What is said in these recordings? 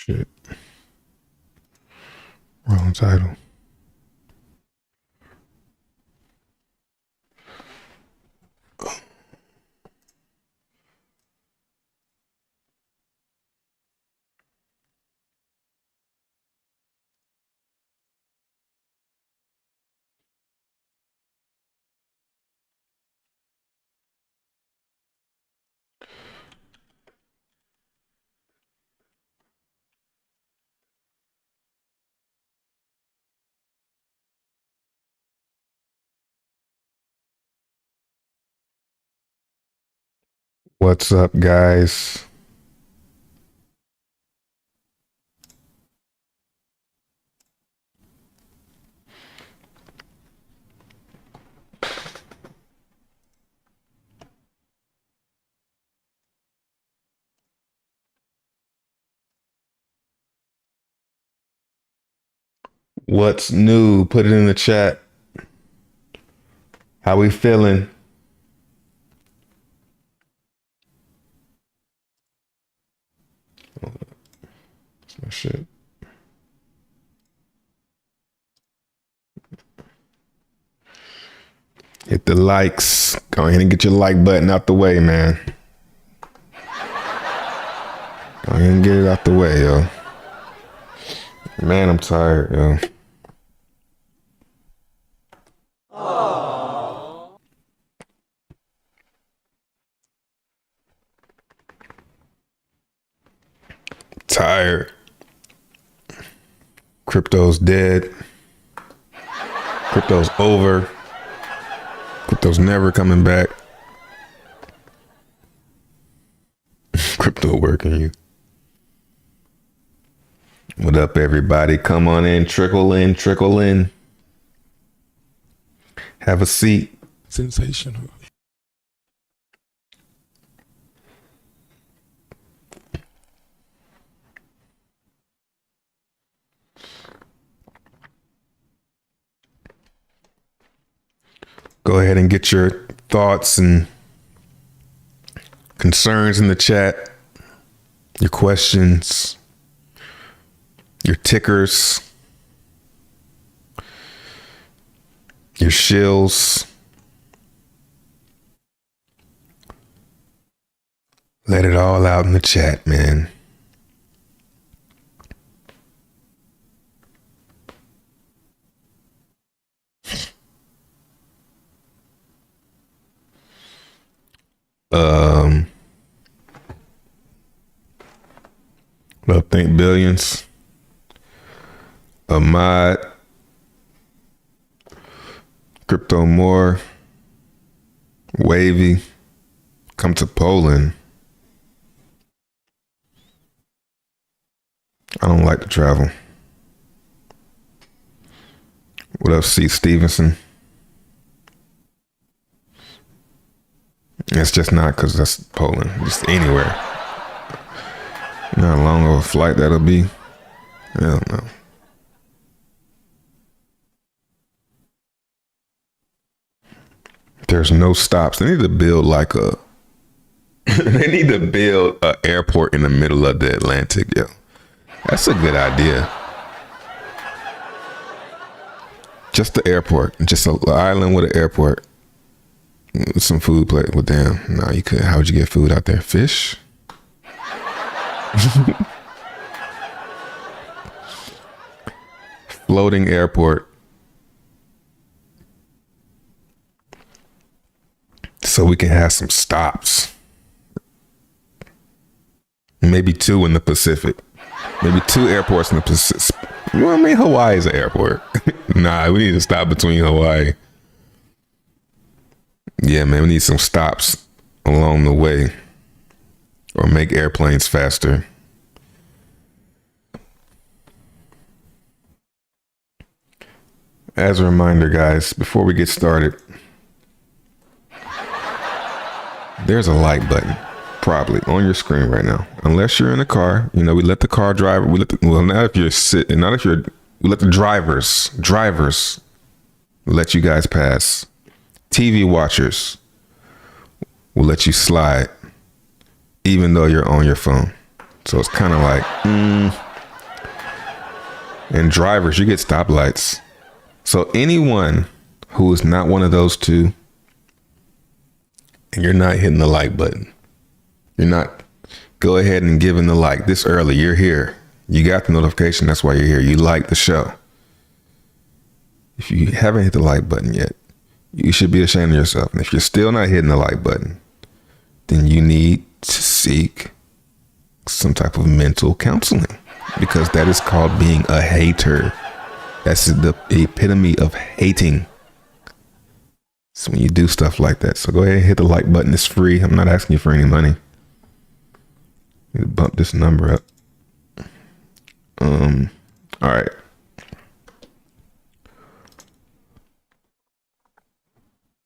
Shit. Wrong title. What's up, guys? What's new? Put it in the chat. How we feeling? That's my shit. Hit the likes. Go ahead and get your like button out the way, man. Go ahead and get it out the way, yo. Man, I'm tired, yo. Tired. Crypto's dead. Crypto's over. Crypto's never coming back. Crypto working you. What up, everybody? Come on in, trickle in, trickle in. Have a seat. Sensational. Go ahead and get your thoughts and concerns in the chat. Your questions. Your tickers. Your shills. Let it all out in the chat, man. Well, think billions. Ahmad. Crypto More. Wavy. Come to Poland. I don't like to travel. What up, C. Stevenson? It's just not because that's Poland. Just anywhere. You know how long of a flight that'll be? Hell no. There's no stops. They need to build like a they need to build an airport in the middle of the Atlantic, yo. That's a good idea. Just the airport. Just an island with an airport. With some food plate. Well, damn. No, you couldn't. How would you get food out there? Fish? Floating airport. So we can have some stops. Maybe 2 in the Pacific. Maybe 2 airports in the Pacific. You know what I mean? Hawaii is an airport. Nah, we need to stop between Hawaii. Yeah, man, we need some stops along the way. Or make airplanes faster. As a reminder, guys, before we get started, there's a like button probably on your screen right now. Unless you're in a car, you know, we let the car driver, we let the drivers let you guys pass. TV watchers will let you slide even though you're on your phone. So it's kind of like, And drivers, you get stoplights. So anyone who is not one of those two, and you're not hitting the like button, you're not go ahead and giving the like this early, you're here. You got the notification, that's why you're here. You like the show. If you haven't hit the like button yet, you should be ashamed of yourself. And if you're still not hitting the like button, then you need to seek some type of mental counseling, because that is called being a hater. That's the epitome of hating. So when you do stuff like that, so go ahead and hit the like button. It's free. I'm not asking you for any money. Need to bump this number up. All right.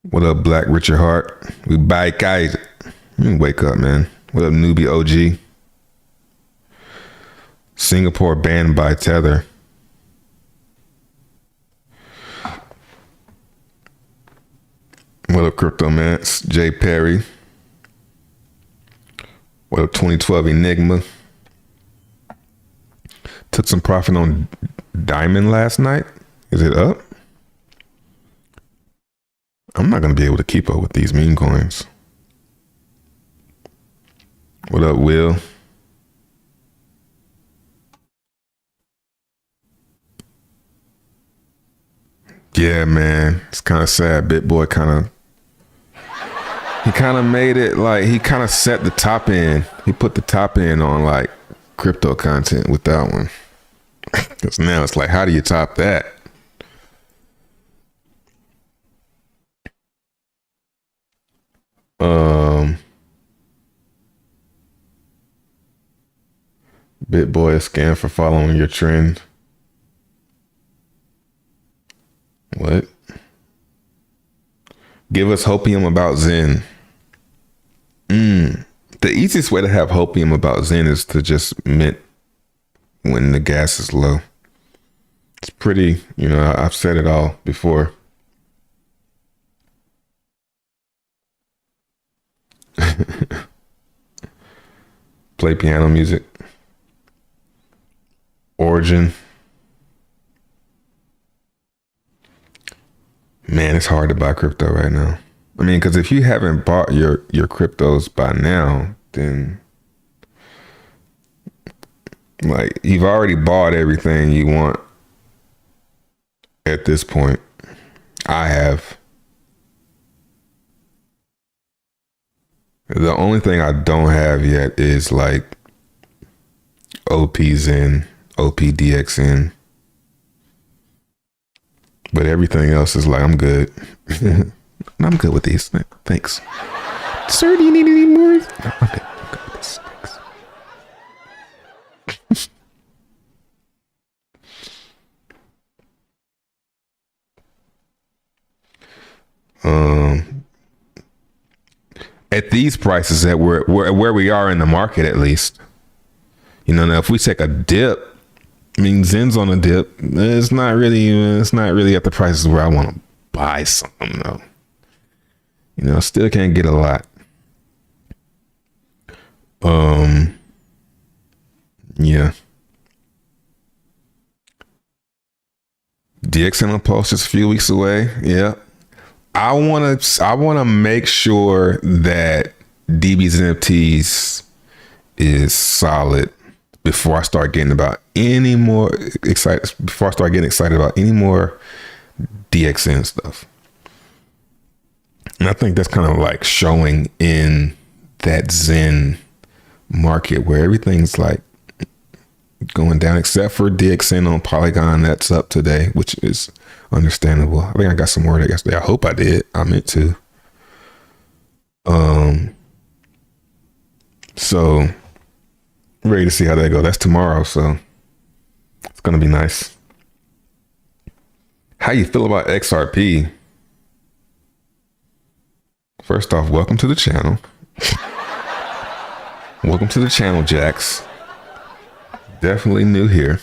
What up, Black Richard Hart? We back, guys. You wake up, man. What up, newbie OG? Singapore banned by Tether. What up, Crypto Mance? Jay Perry. What up, 2012 Enigma? Took some profit on Diamond last night. Is it up? I'm not going to be able to keep up with these meme coins. What up, Will? Yeah, man. It's kind of sad. BitBoy he kind of made it like, he kind of set the top end. He put the top end on like crypto content with that one. Because now it's like, how do you top that? BitBoy is scam for following your trend. What? Give us hopium about Zen. The easiest way to have hopium about Zen is to just mint when the gas is low. It's pretty, I've said it all before. Play piano music. Origin. Man, it's hard to buy crypto right now. I mean, because if you haven't bought your cryptos by now, then like you've already bought everything you want at this point. I have. The only thing I don't have yet is like OPZen, OPDXN. But everything else is like, I'm good. I'm good with these. Thanks. Sir, do you need any more? No, I'm good. I'm good with this. Thanks. At these prices that where we are in the market, at least, now if we take a dip, I mean, Zen's on a dip. It's not really at the prices where I want to buy something though. Still can't get a lot. Yeah. DXN Pulse just a few weeks away. Yeah. I want to make sure that DB's NFTs is solid before I start getting excited about any more DXN stuff. And I think that's kind of like showing in that Zen market where everything's like going down, except for DXN on Polygon. That's up today, which is understandable. I think I got some word yesterday. I hope I did. I meant to. So ready to see how that go. That's tomorrow, so it's gonna be nice. How you feel about XRP? First off, welcome to the channel. Welcome to the channel, Jax. Definitely new here.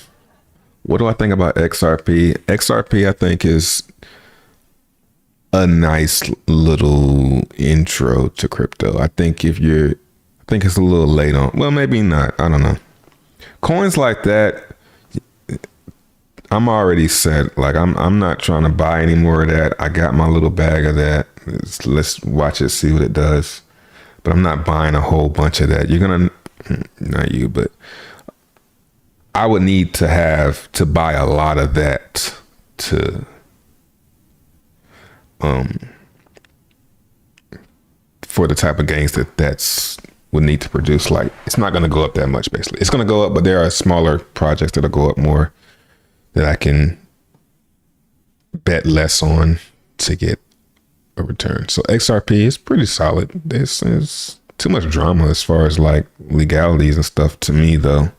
What do I think about XRP? XRP, I think, is a nice little intro to crypto. I think it's a little late on. Well, maybe not. I don't know. Coins like that, I'm already set. Like I'm not trying to buy any more of that. I got my little bag of that. Let's watch it, see what it does. But I'm not buying a whole bunch of that. You're gonna, not you, but I would need to have to buy a lot of that to for the type of gains that's would need to produce. Like it's not going to go up that much. Basically, it's going to go up, but there are smaller projects that'll go up more that I can bet less on to get a return. So XRP is pretty solid. There's too much drama as far as like legalities and stuff to me though.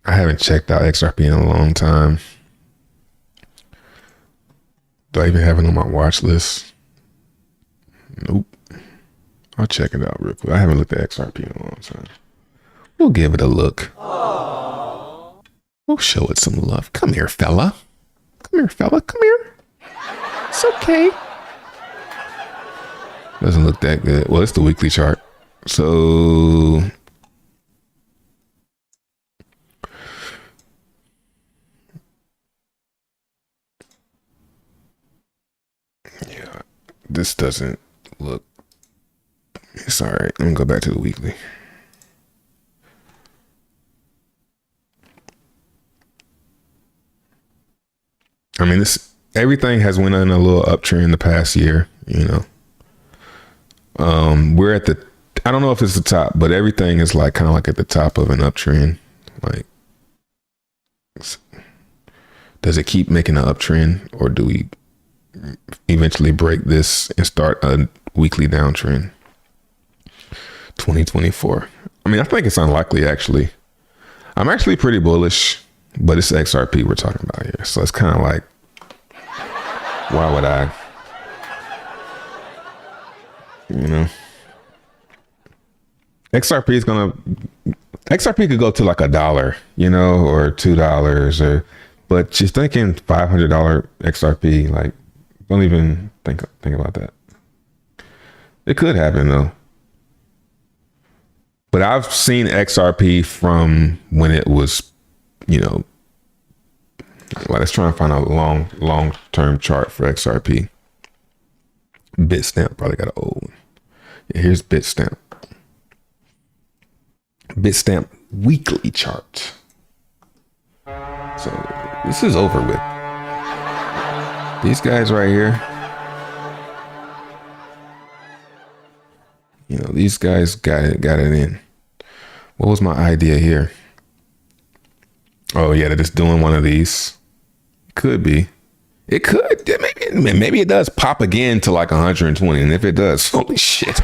I haven't checked out XRP in a long time. Do I even have it on my watch list? Nope. I'll check it out real quick. I haven't looked at XRP in a long time. We'll give it a look. Aww. We'll show it some love. Come here, fella. Come here, fella. Come here. It's okay. Doesn't look that good. Well, it's the weekly chart. So yeah, this doesn't look. It's all right. Let me go back to the weekly. I mean, everything has went on a little uptrend the past year, you know. We're at the, I don't know if it's the top, but everything is like kind of like at the top of an uptrend. Like, does it keep making an uptrend, or do we eventually break this and start a weekly downtrend? 2024. I mean, I think it's unlikely actually. I'm actually pretty bullish, but it's XRP we're talking about here. So it's kind of like, why would I? You know, XRP could go to like $1, you know, or $2, or, but just thinking $500 XRP, like, don't even think about that. It could happen though. But I've seen XRP from when it was, you know, like, let's try and find a long-term chart for XRP. Bitstamp probably got an old one. Yeah, here's Bitstamp. Bitstamp weekly chart. So this is over with. These guys right here, you know, these guys got it in. What was my idea here? Oh yeah, they're just doing one of these. Could be. It could. Maybe it does pop again to like 120. And if it does, holy shit.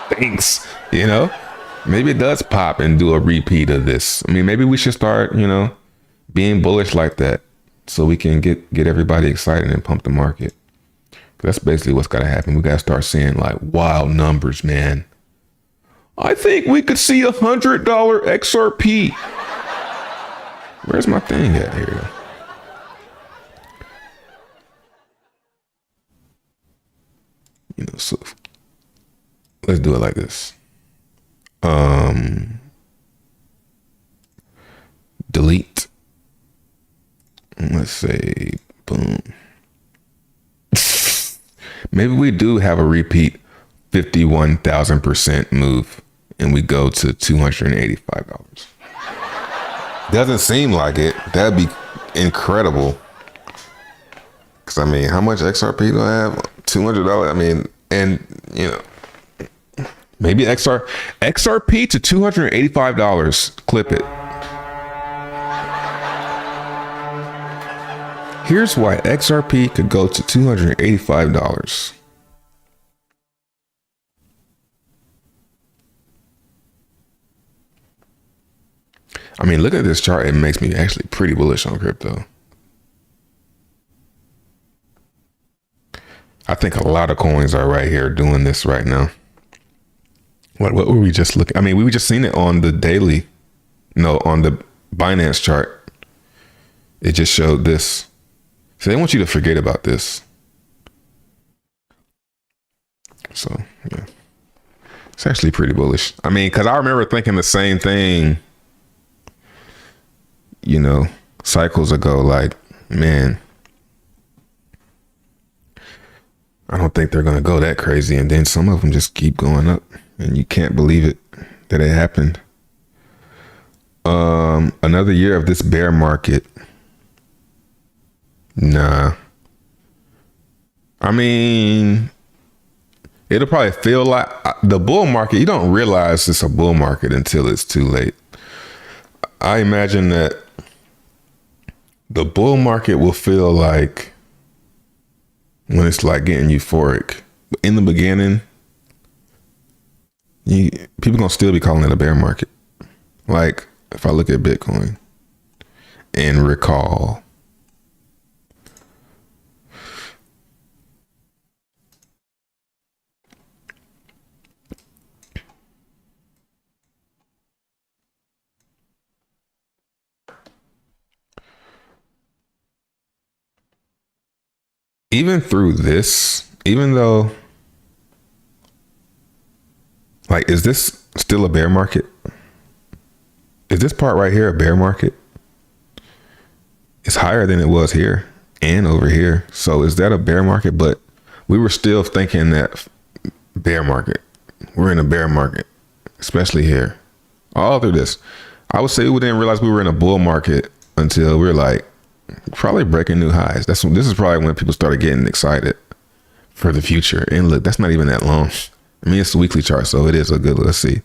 Thanks. You know? Maybe it does pop and do a repeat of this. I mean, maybe we should start, you know, being bullish like that so we can get everybody excited and pump the market. That's basically what's got to happen. We got to start seeing like wild numbers, man. I think we could see $100 XRP. Where's my thing at here? You know, so let's do it like this. Delete. Let's say, boom. Maybe we do have a repeat 51,000% move and we go to $285. Doesn't seem like it. That'd be incredible. Cause I mean, how much XRP do I have? $200. I mean, and you know, maybe XRP to $285. Clip it. Here's why XRP could go to $285. I mean, look at this chart. It makes me actually pretty bullish on crypto. I think a lot of coins are right here doing this right now. What were we just looking? I mean, we were just seeing it on the daily. No, on the Binance chart. It just showed this. So they want you to forget about this. So, yeah. It's actually pretty bullish. I mean, because I remember thinking the same thing cycles ago, like, man, I don't think they're going to go that crazy. And then some of them just keep going up and you can't believe it that it happened. Another year of this bear market. Nah. I mean, it'll probably feel like the bull market. You don't realize it's a bull market until it's too late. I imagine that the bull market will feel like when it's like getting euphoric. In the beginning, people gonna still be calling it a bear market. Like if I look at Bitcoin and recall, even through this, even though, like, is this still a bear market? Is this part right here a bear market? It's higher than it was here and over here. So is that a bear market? But we were still thinking that bear market. We're in a bear market, especially here. All through this. I would say we didn't realize we were in a bull market until we were like probably breaking new highs. This is probably when people started getting excited for the future. And look, that's not even that long. I mean, it's a weekly chart, so it is a good, let's see.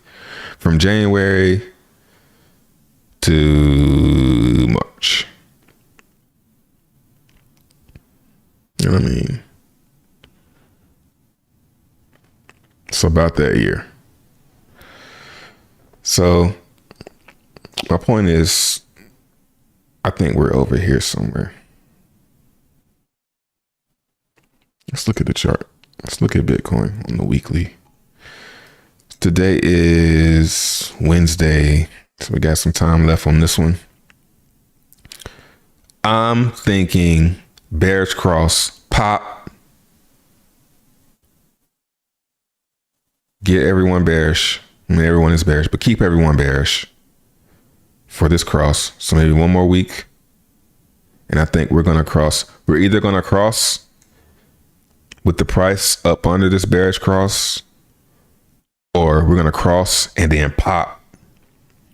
From January to March. You know what I mean? It's about that year. So my point is, I think we're over here somewhere. Let's look at the chart. Let's look at Bitcoin on the weekly. Today is Wednesday, so we got some time left on this one. I'm thinking bearish cross, pop. Get everyone bearish. I mean, everyone is bearish, but keep everyone bearish for this cross. So maybe one more week. And I think we're going to cross. We're either going to cross with the price up under this bearish cross, or we're going to cross and then pop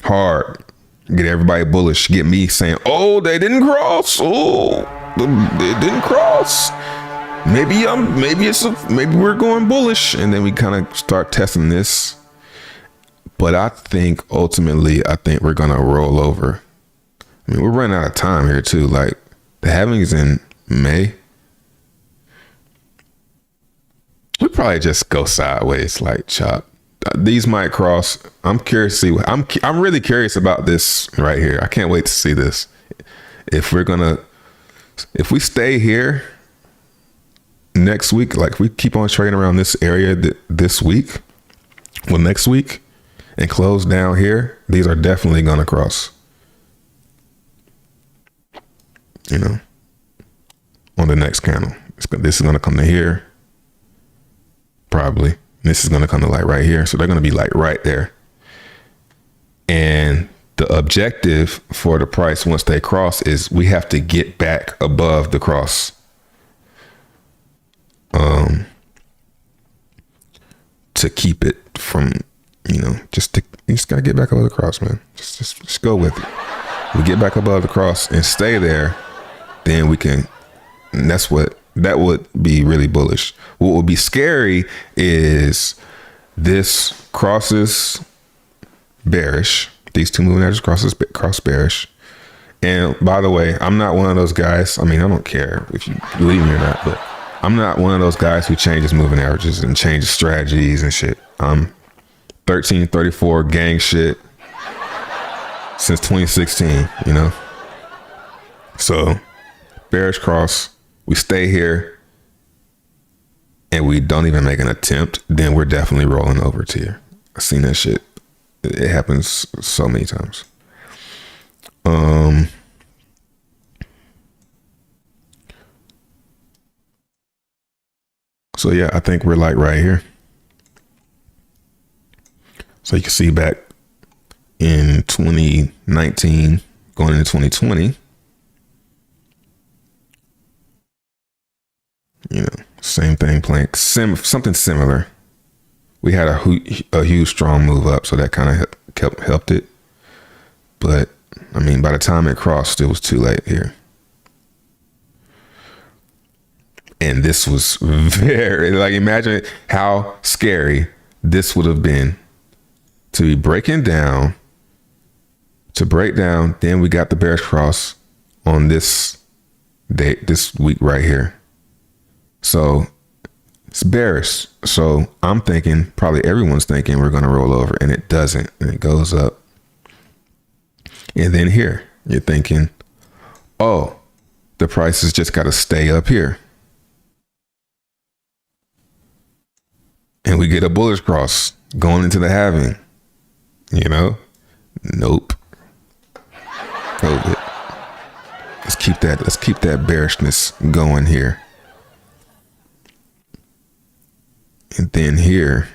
hard. Get everybody bullish. Get me saying, oh, they didn't cross. Oh, they didn't cross. Maybe we're going bullish. And then we kind of start testing this. But I think ultimately, we're going to roll over. I mean, we're running out of time here too. Like the halving is in May. We probably just go sideways, like chop. These might cross. I'm curious to see. I'm really curious about this right here. I can't wait to see this. If we stay here next week, like if we keep on trading around this area this week, well, next week, and close down here, these are definitely gonna cross. You know, on the next candle, this is gonna come to here, probably. This is going to come to like right here. So they're going to be like right there. And the objective for the price once they cross is we have to get back above the cross. To keep it from, you just got to get back above the cross, man. Just go with it. We get back above the cross and stay there. Then we can, and that would be really bullish. What would be scary is this crosses bearish. These two moving averages cross bearish. And by the way, I'm not one of those guys. I mean, I don't care if you believe me or not, but I'm not one of those guys who changes moving averages and changes strategies and shit. I'm 1334 gang shit since 2016, So bearish cross. We stay here and we don't even make an attempt, then we're definitely rolling over to here. I've seen that shit. It happens so many times. So yeah, I think we're like right here. So you can see back in 2019, going into 2020, you know, same thing, playing something similar. We had a huge strong move up, so that kind of helped it. But I mean, by the time it crossed, it was too late here. And this was very, like, imagine how scary this would have been to be breaking down, to break down. Then we got the bearish cross on this date, this week right here. So it's bearish. So I'm thinking, probably everyone's thinking we're going to roll over, and it doesn't. And it goes up. And then here, you're thinking, oh, the price has just got to stay up here. And we get a bullish cross going into the halving. You know? Nope. COVID. Let's keep that bearishness going here. And then here,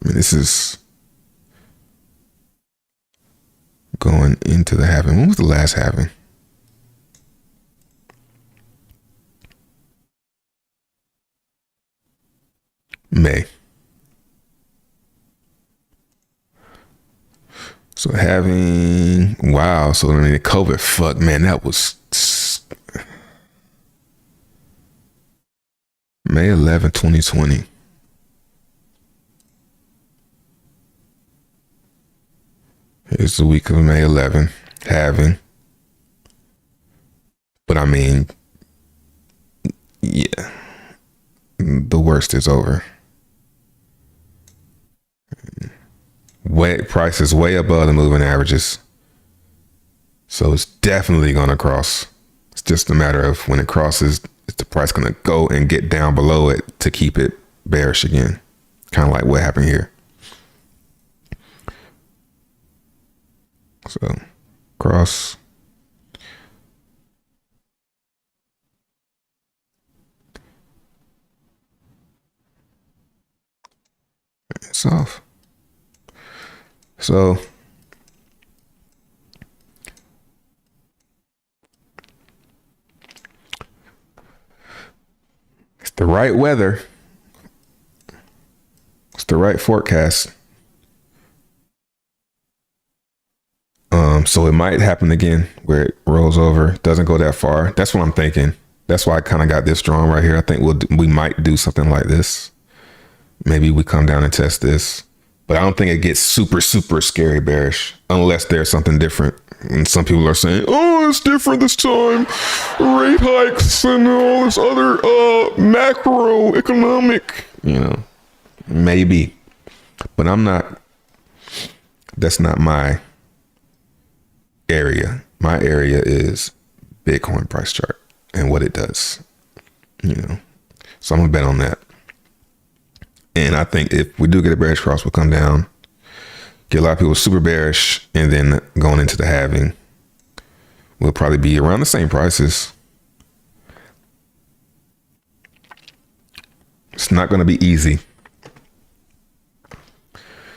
I mean, this is going into the halving. When was the last halving? May. So having, wow. So I mean, the COVID, fuck, man, that was May 11, 2020. Here's the week of May 11, halving. But I mean, yeah, the worst is over. Price is way above the moving averages. So it's definitely going to cross. It's just a matter of when it crosses, is the price going to go and get down below it to keep it bearish again? Kind of like what happened here. So cross. It's off. So it's the right weather. It's the right forecast. So it might happen again where it rolls over, doesn't go that far. That's what I'm thinking. That's why I kind of got this strong right here. I think we might do something like this. Maybe we come down and test this. But I don't think it gets super, super scary bearish unless there's something different. And some people are saying, oh, it's different this time. Rate hikes and all this other macroeconomic, you know, maybe. But that's not my area. My area is Bitcoin price chart and what it does, you know. So I'm going to bet on that. And I think if we do get a bearish cross, we'll come down, get a lot of people super bearish, and then going into the halving, we'll probably be around the same prices. It's not going to be easy.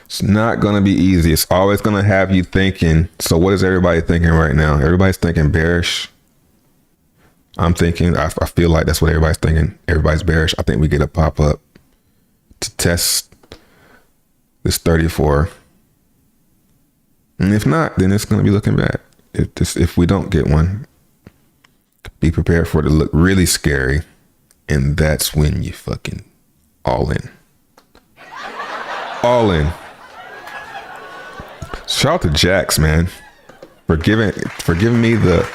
It's not going to be easy. It's always going to have you thinking. So what is everybody thinking right now? Everybody's thinking bearish. I'm thinking, I feel like that's what everybody's thinking. Everybody's bearish. I think we get a pop up to test this 34. And if not, then it's going to be looking bad. If we don't get one, be prepared for it to look really scary. And that's when you fucking all in. All in. Shout out to Jax, man, for giving me that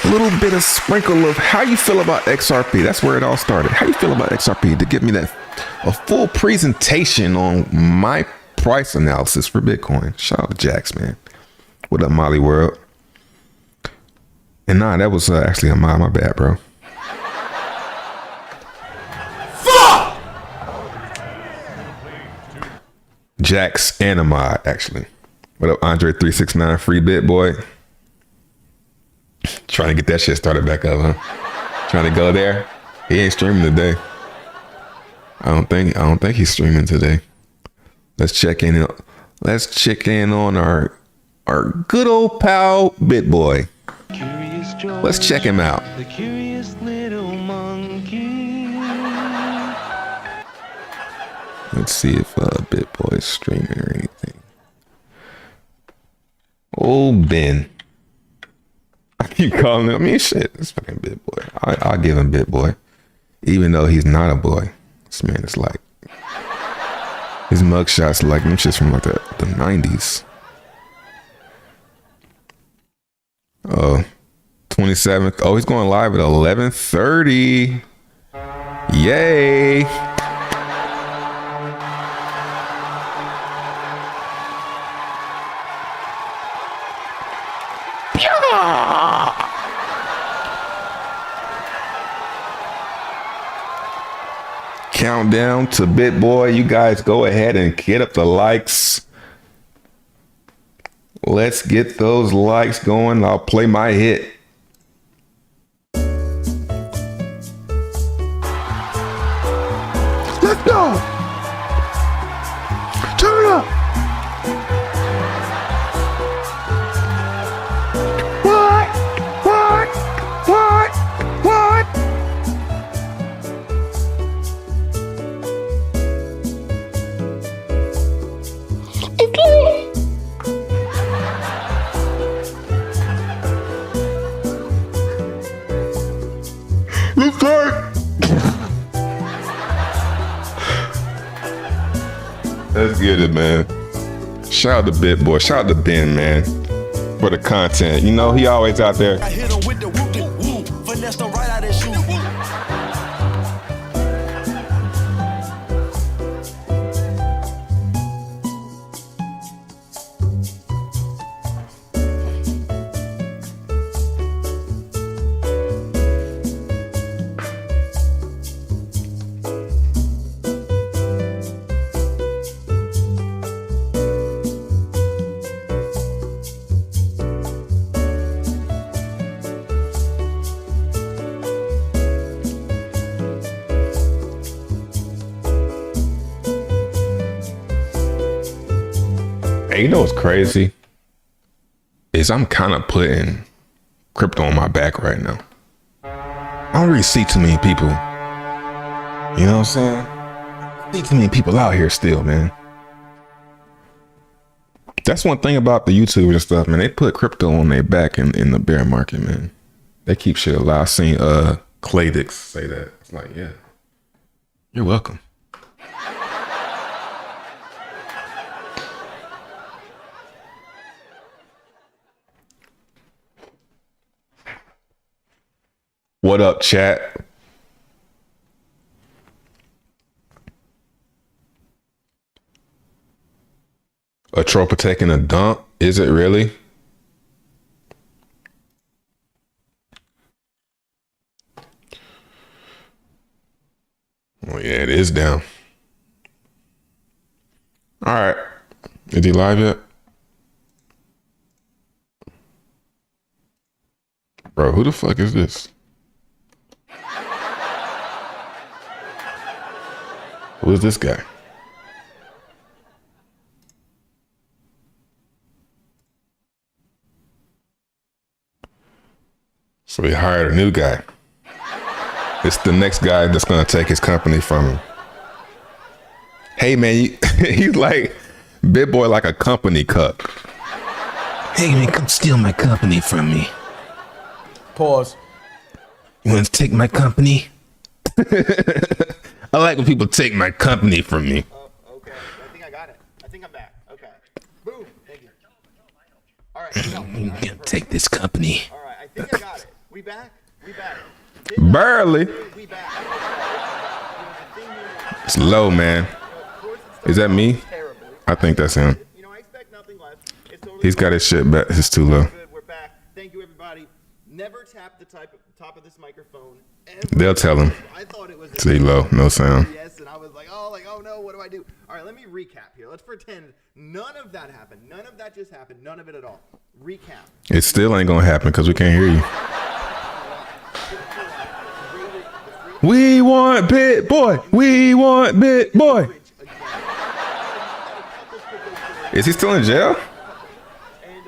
little bit of sprinkle of how you feel about XRP. That's where it all started. How you feel about XRP, to give me a full presentation on my price analysis for Bitcoin. Shout out to Jax, man. What up, Molly World? And nah, that was actually a mod. My bad, bro. Jax and a mod, actually. What up, Andre369, free bit boy? Trying to get that shit started back up, huh? Trying to go there. He ain't streaming today. I don't think he's streaming today. Let's check in on our our good old pal Bit Boy. Let's check him out. The curious little monkey. Let's see if Bit Boy is streaming or anything. Old Ben. I keep calling him. I mean, shit, it's fucking Bit Boy. I'll give him Bit Boy, even though he's not a boy. This man is like, his mugshots like them shits from like the 90s. 27th. Oh, he's going live at 11:30. Yay. Countdown to Bit Boy. You guys go ahead and get up the likes. Let's get those likes going. I'll play my hit. Let's go. Turn it up. What? Let's start. Let's get it, man. Shout out to Bit Boy. Shout out to Ben, man, for the content. You know, he always out there. I hit him with the whoop, finesse them right out of shoe. Hey, you know what's crazy? Is I'm kind of putting crypto on my back right now. I don't really see too many people. You know what I'm saying? I see too many people out here still, man. That's one thing about the YouTubers and stuff, man. They put crypto on their back in the bear market, man. They keep shit alive. I seen Claydix say that. It's like, yeah, you're welcome. What up, chat? A tropa taking a dump? Is it really? Oh yeah, it is down. All right. Is he live yet? Bro, who the fuck is this? Who is this guy? So he hired a new guy. It's the next guy that's gonna take his company from him. Hey man, he's like Bit Boy, like a company cup. Hey man, come steal my company from me. Pause. You want to take my company? I like when people take my company from me. Oh, okay. I think I got it. I think I'm back. Okay. Boom. Thank you. All right. You can't take this company. All right. I think I got it. We back? We back. Barely. We back. It's low, man. Is that me? I think that's him. You know, I expect nothing less. It's totally He's got his shit back. It's too low. good. We're back. Thank you, everybody. Never tap the top of this microphone. They'll tell him. I thought it was See low, no sound. yes, and I was like, oh no, what do I do? All right, let me recap here. Let's pretend none of that happened. None of that just happened. None of it at all. Recap. It still ain't gonna happen because we can't hear you. We want Bit Boy. We want Bit Boy. Is he still in jail? And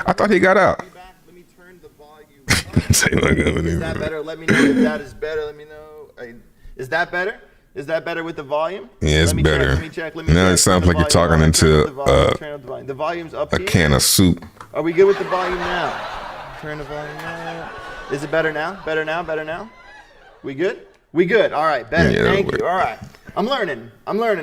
I thought he got out. Back. Let me turn the volume up. Say like Is that better? Let me know if that is better. Let me know. Is that better? Is that better with the volume? Yeah, it's let me better. Check, let me check. Let me Now check. it sounds like you're Volume talking on. into Turn up the volume. The volume's up a here. can of soup. Are we good with the volume now? Turn the volume up. Is it better now? Better now? Better now? We good? We good. All right. Better. Yeah, Thank you. All right. I'm learning,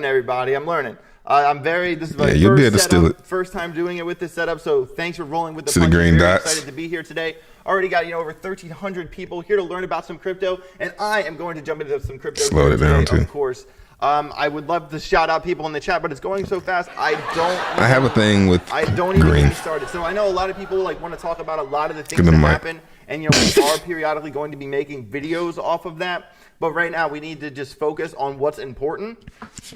everybody. I'm learning. This is my you'll be able to first steal setup, it. first time doing it with this setup. So thanks for rolling with the See the punches. green Very dots? excited to be here today. Already got over 1,300 people here to learn about some crypto, and I am going to jump into some crypto. Slow it down, today, too. Of course. I would love to shout out people in the chat, but it's going so fast. I have a thing with I don't even green. get started. So I know a lot of people want to talk about a lot of the things Give that them mic. happen, and we are periodically going to be making videos off of that. But right now we need to just focus on what's important.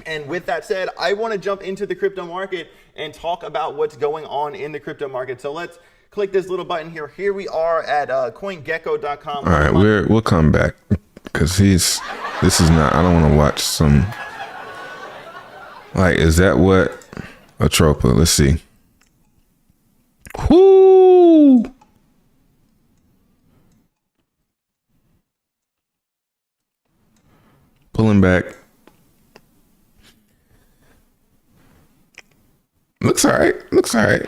And with that said, I want to jump into the crypto market and talk about what's going on in the crypto market. So let's click this little button here. Here we are at CoinGecko.com. All right, we'll come back because this is not. I don't want to watch some. Is that what a tropa? Let's see. Whoo! Pulling back. Looks all right. Looks all right.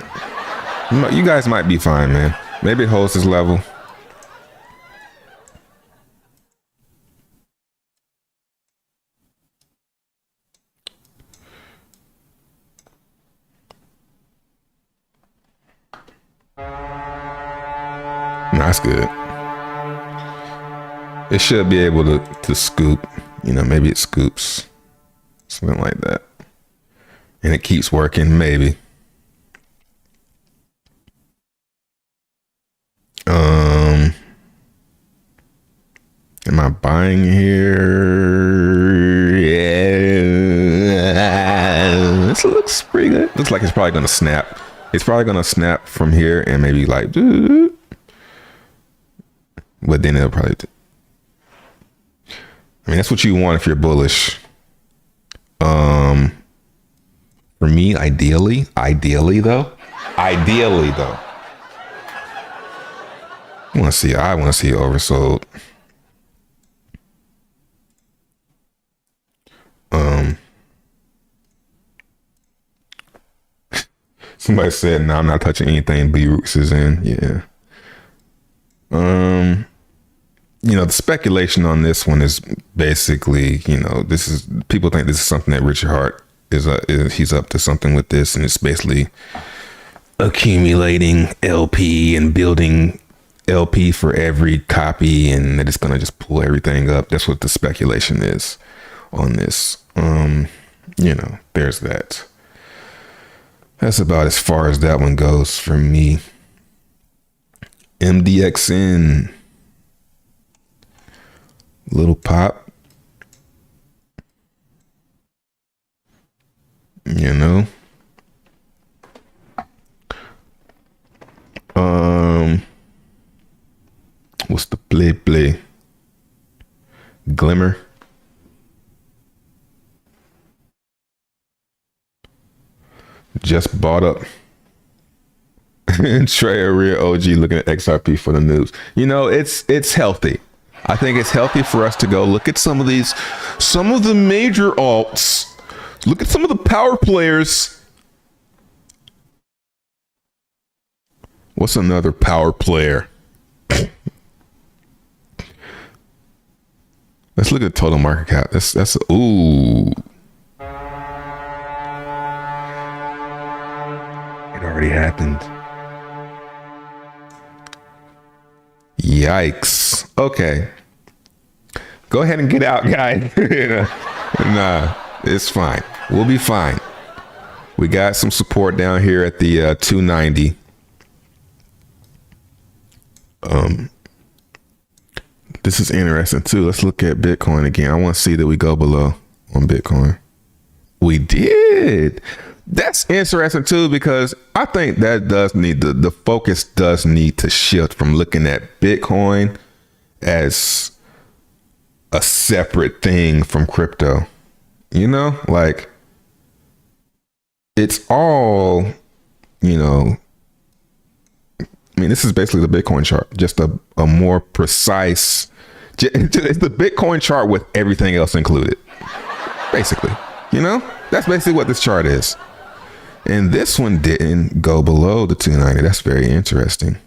You guys might be fine, man. Maybe it holds this level. That's good. It should be able to scoop. Maybe it scoops. Something like that. And it keeps working, maybe. Am I buying here? Yeah. This looks pretty good. Looks like it's probably gonna snap. It's probably gonna snap from here and maybe but then it'll probably. That's what you want if you're bullish. For me, ideally though. I want to see it oversold. Somebody said, "No, I'm not touching anything B Roots is in." Yeah. The speculation on this one is basically, people think this is something that Richard Hart he's up to something with this, and it's basically accumulating LP and building LP for every copy, and that it's gonna just pull everything up. That's what the speculation is on this. There's that. That's about as far as that one goes for me. MDXN. Little pop. What's the play? Glimmer. Just bought up. Trey, a real OG looking at XRP for the news. It's healthy. I think it's healthy for us to go look at some of the major alts. Look at some of the power players. What's another power player? Let's look at total market cap. That's ooh. It already happened. Yikes. Okay. Go ahead and get out, guys. Nah, it's fine. We'll be fine. We got some support down here at the 290. This is interesting too. Let's look at Bitcoin again. I want to see that we go below on Bitcoin. We did. That's interesting too, because I think that does need the focus does need to shift from looking at Bitcoin as a separate thing from crypto. It's all, I mean, this is basically the Bitcoin chart, just a more precise. It's the Bitcoin chart with everything else included, basically. You know, that's basically what this chart is. And this one didn't go below the 290. That's very interesting.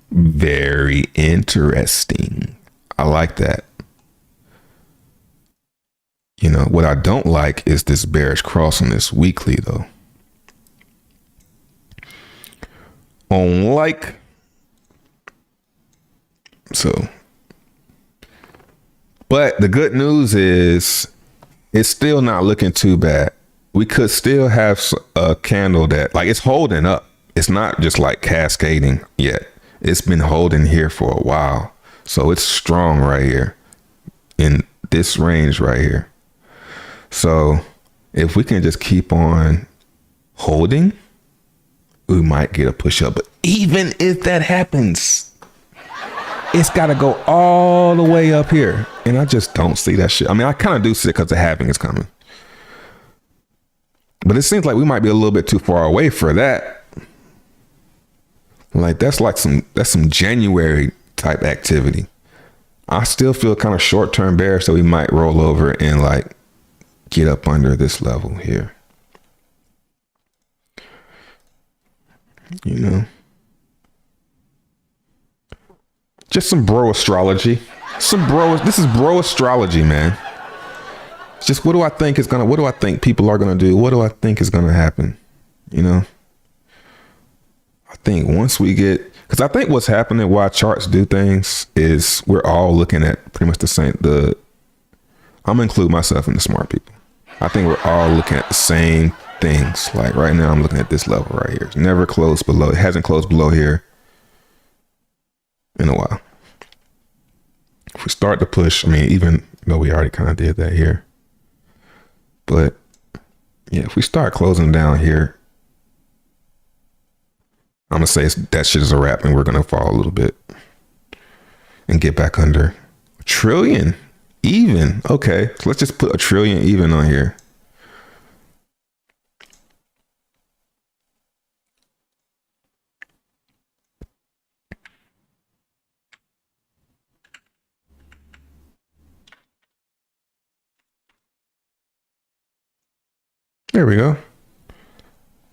Very interesting. I like that. You know, what I don't like is this bearish cross on this weekly, though. But the good news is it's still not looking too bad. We could still have a candle that, like, it's holding up. It's not just like cascading yet. It's been holding here for a while. So it's strong right here in this range right here. So if we can just keep on holding, we might get a push up. But even if that happens, it's got to go all the way up here. And I just don't see that shit. I mean, I kind of do see it because the halving is coming. But it seems like we might be a little bit too far away for that. Like that's some January type activity. I still feel kind of short-term bearish, so we might roll over and like get up under this level here. You know, just some bro astrology. This is bro astrology, man. It's just what do I think people are gonna do? What do I think is gonna happen? You know, I think once we get, because I think what's happening why charts do things is we're all looking at pretty much the same. I'm gonna include myself in the smart people. I think we're all looking at the same things. Like right now, I'm looking at this level right here. It's never closed below. It hasn't closed below here in a while. If we start to push, I mean, even though we already kind of did that here, but yeah, if we start closing down here, I'm gonna say that shit is a wrap, and we're gonna fall a little bit and get back under a trillion even. Okay, so let's just put a trillion even on here. There we go.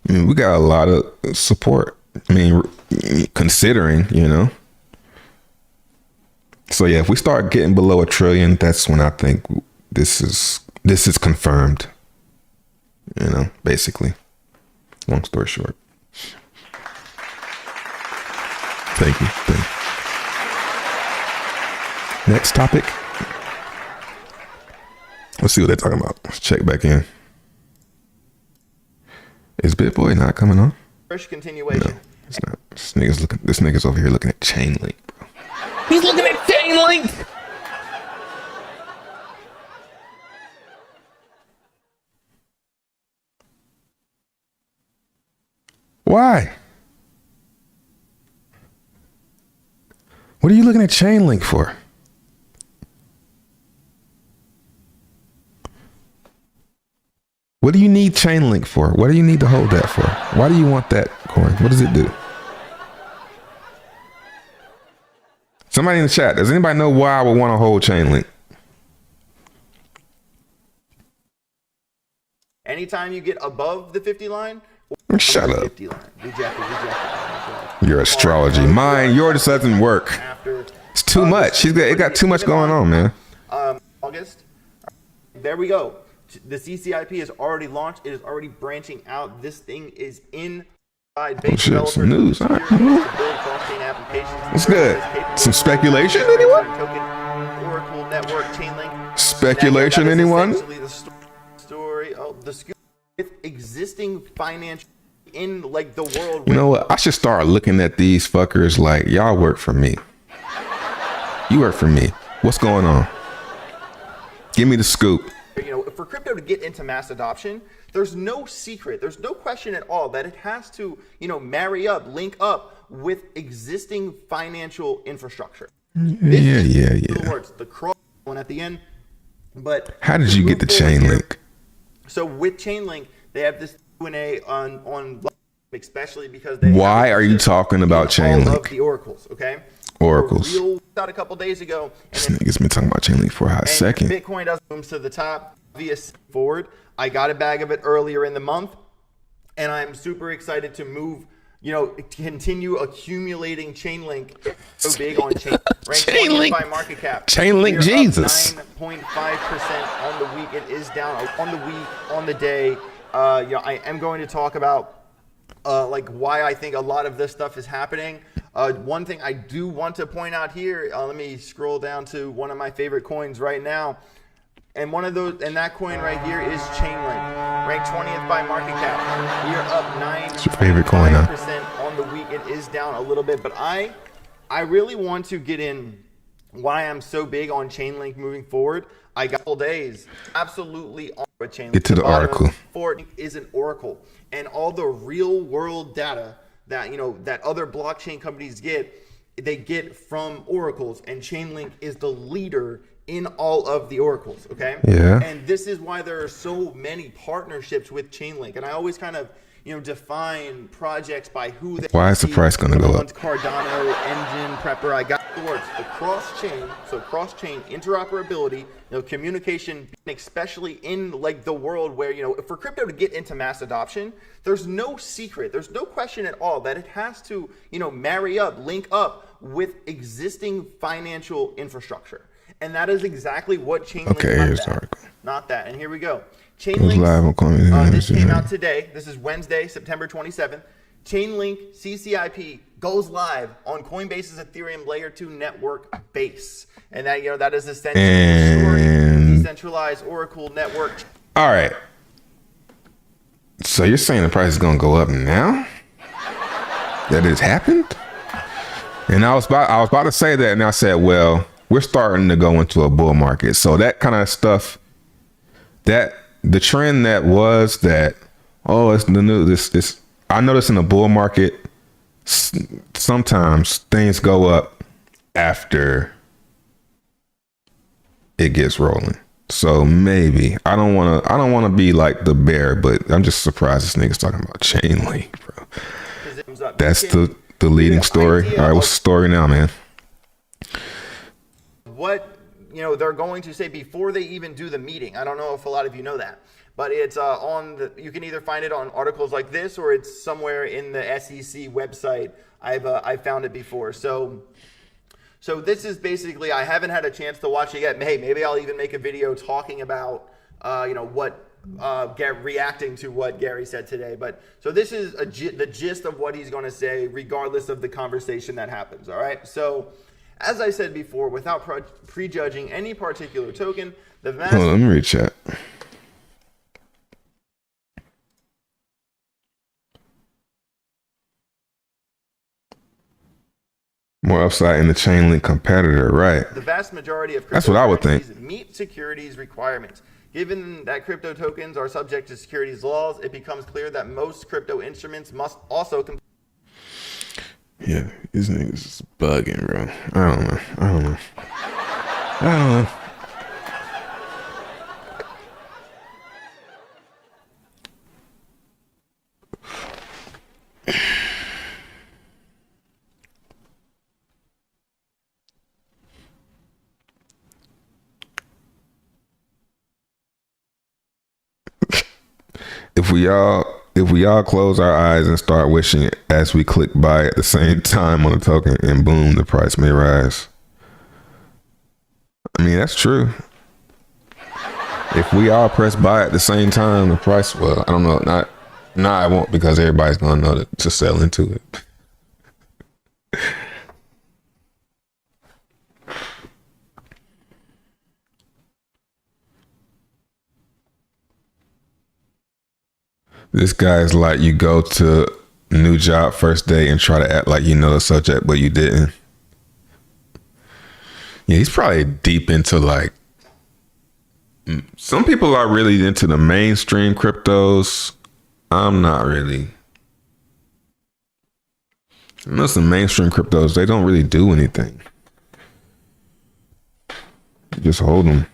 I mean, we got a lot of support. I mean, considering, you know. So yeah, if we start getting below a trillion, that's when I think this is confirmed. You know, basically. Long story short. Thank you. Next topic. Let's see what they're talking about. Let's check back in. Is BitBoy not coming on? First continuation. No, it's not. This nigga's over here looking at chainlink, bro. He's looking at chainlink. Why? What are you looking at chainlink for? What do you need chainlink for? What do you need to hold that for? Why do you want that coin? What does it do? Somebody in the chat, does anybody know why I would want to hold chainlink? Anytime you get above the 50 line, shut up. 50 line. Reject it. Your astrology. Mine, yours doesn't work. It's too much. It got too much going on, man. August. There we go. The CCIP is already launched. It is already branching out. This thing is inside base developers. Some news. All right. What's good? Some speculation, anyone? Oracle network, chainlink. Speculation, anyone? The story. Oh, the scoop with existing financial in like the world. You know what? I should start looking at these fuckers like y'all work for me. You work for me. What's going on? Give me the scoop. You know, for crypto to get into mass adoption, there's no secret, there's no question at all that it has to, you know, marry up, link up with existing financial infrastructure. Yeah. Words, the cross one at the end. But how did you get the chainlink? So with chainlink, they have this Q&A on especially because they Why have are you talking about all chainlink? of the oracles, okay? Oracles. A real out a couple days ago, This and nigga's been talking about chainlink for a hot and second. Bitcoin does booms to the top via forward. I got a bag of it earlier in the month, and I'm super excited to move. Continue accumulating Chainlink. So big on Chainlink. Ranked 20th by market cap. Chainlink We're Jesus. up 9.5% on the week. It is down on the week, on the day. I am going to talk about like why I think a lot of this stuff is happening. One thing I do want to point out here, let me scroll down to one of my favorite coins right now. And one of those, and that coin right here is Chainlink, ranked 20th by market cap. We are up 9.5% on the week. It is down a little bit, but I really want to get in why I'm so big on Chainlink moving forward. I got a couple days, absolutely on Chainlink. Get to the article. For is an oracle, and all the real world data that that other blockchain companies get, they get from oracles, and Chainlink is the leader in all of the oracles, okay? Yeah. And this is why there are so many partnerships with Chainlink. And I always kind of, define projects by who they Why is the price going to go up? Cardano, Engine, Prepper. I got the words. The cross-chain interoperability, communication, especially in like the world where, for crypto to get into mass adoption, there's no secret. There's no question at all that it has to, marry up, link up with existing financial infrastructure. And that is exactly what Chainlink. Okay, here's the article. Not that. And here we go. Chainlink. This came out today. This is Wednesday, September 27th. Chainlink CCIP goes live on Coinbase's Ethereum Layer 2 network base. And that, that is essentially the decentralized Oracle network. All right. So you're saying the price is going to go up now? That has happened? And I was about to say that, and I said, well, we're starting to go into a bull market. So that kind of stuff, that the trend that was that, oh, it's the new, this, I notice in a bull market, sometimes things go up after it gets rolling. So maybe I don't want to be like the bear, but I'm just surprised this nigga's talking about Chainlink, bro. That's the leading story. All right, what's the story now, man? What they're going to say before they even do the meeting. I don't know if a lot of you know that, but it's you can either find it on articles like this, or it's somewhere in the SEC website. I've found it before. So this is basically, I haven't had a chance to watch it yet. Hey, maybe I'll even make a video talking about what reacting to what Gary said today. But so this is the gist of what he's going to say, regardless of the conversation that happens. All right. So as I said before, without prejudging any particular token, the vast... Hold on, let me read chat. More upside in the Chainlink competitor, right? The vast majority of that's what I would think. Meet securities requirements. Given that crypto tokens are subject to securities laws, it becomes clear that most crypto instruments must also Yeah, these niggas is bugging, bro. I don't know. If we all close our eyes and start wishing it as we click buy at the same time on the token, and boom, the price may rise. I mean, that's true. If we all press buy at the same time, the price, well, I don't know. I won't, because everybody's going to know to sell into it. This guy's like, you go to new job first day and try to act like you know the subject, but you didn't. Yeah, he's probably deep into like, some people are really into the mainstream cryptos. I'm not really. I know some mainstream cryptos, they don't really do anything. You just hold them.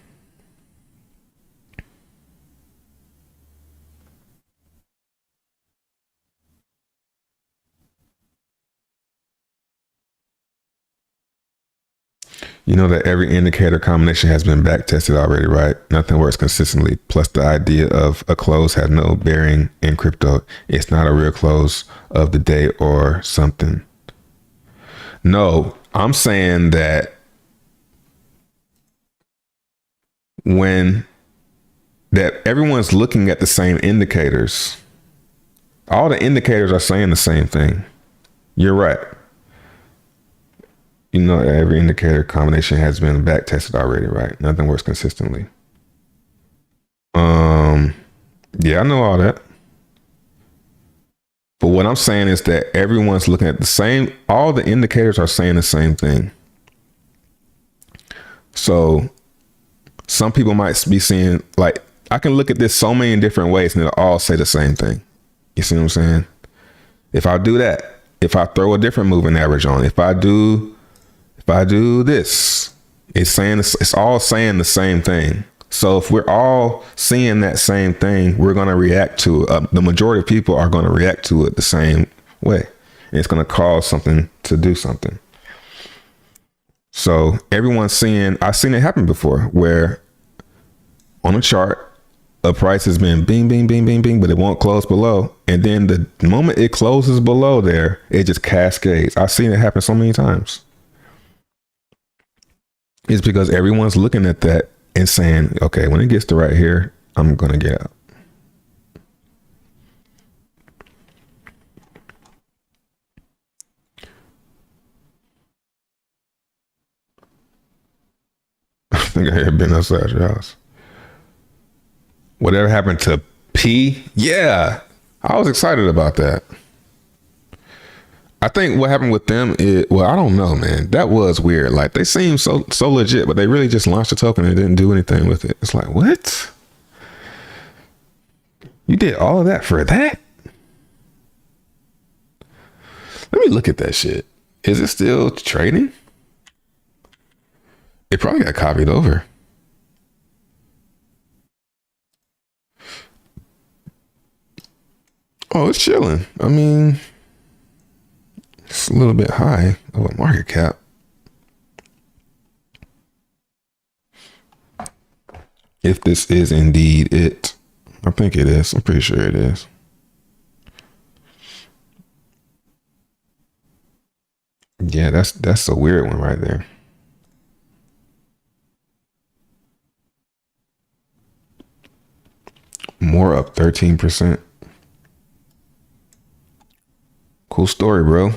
You know that every indicator combination has been back tested already, right? Nothing works consistently. Plus, the idea of a close has no bearing in crypto. It's not a real close of the day or something. No, I'm saying that everyone's looking at the same indicators. All the indicators are saying the same thing. You're right. You know, every indicator combination has been back tested already, right? Nothing works consistently. Yeah, I know all that. But what I'm saying is that everyone's looking at the same, all the indicators are saying the same thing. So some people might be seeing, like, I can look at this so many different ways and it'll all say the same thing. You see what I'm saying? If I do that, if I throw a different moving average on, if I do this, it's all saying the same thing. So if we're all seeing that same thing, we're going to react to it. The majority of people are going to react to it the same way. And it's going to cause something to do something. So everyone's seeing, I've seen it happen before where on a chart, a price has been bing, bing, bing, bing, bing, but it won't close below. And then the moment it closes below there, it just cascades. I've seen it happen so many times. It's because everyone's looking at that and saying, okay, when it gets to right here, I'm going to get out. I think I had been outside your house. Whatever happened to P? Yeah, I was excited about that. I think what happened with them is, well, I don't know, man. That was weird. Like, they seemed so legit, but they really just launched a token and didn't do anything with it. It's like, what? You did all of that for that? Let me look at that shit. Is it still trading? It probably got copied over. Oh, it's chilling. I mean, it's a little bit high of a market cap. If this is indeed it. I think it is. I'm pretty sure it is. Yeah, that's a weird one right there. More up 13%. Cool story, bro.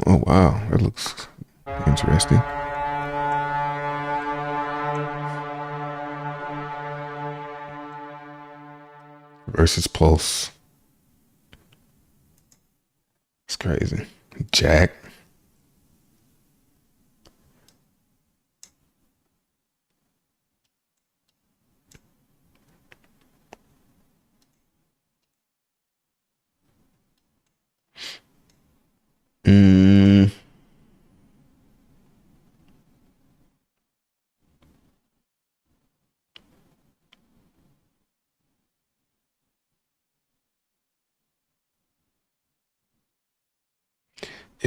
Oh, wow. That looks interesting. Versus Pulse. It's crazy. Jack.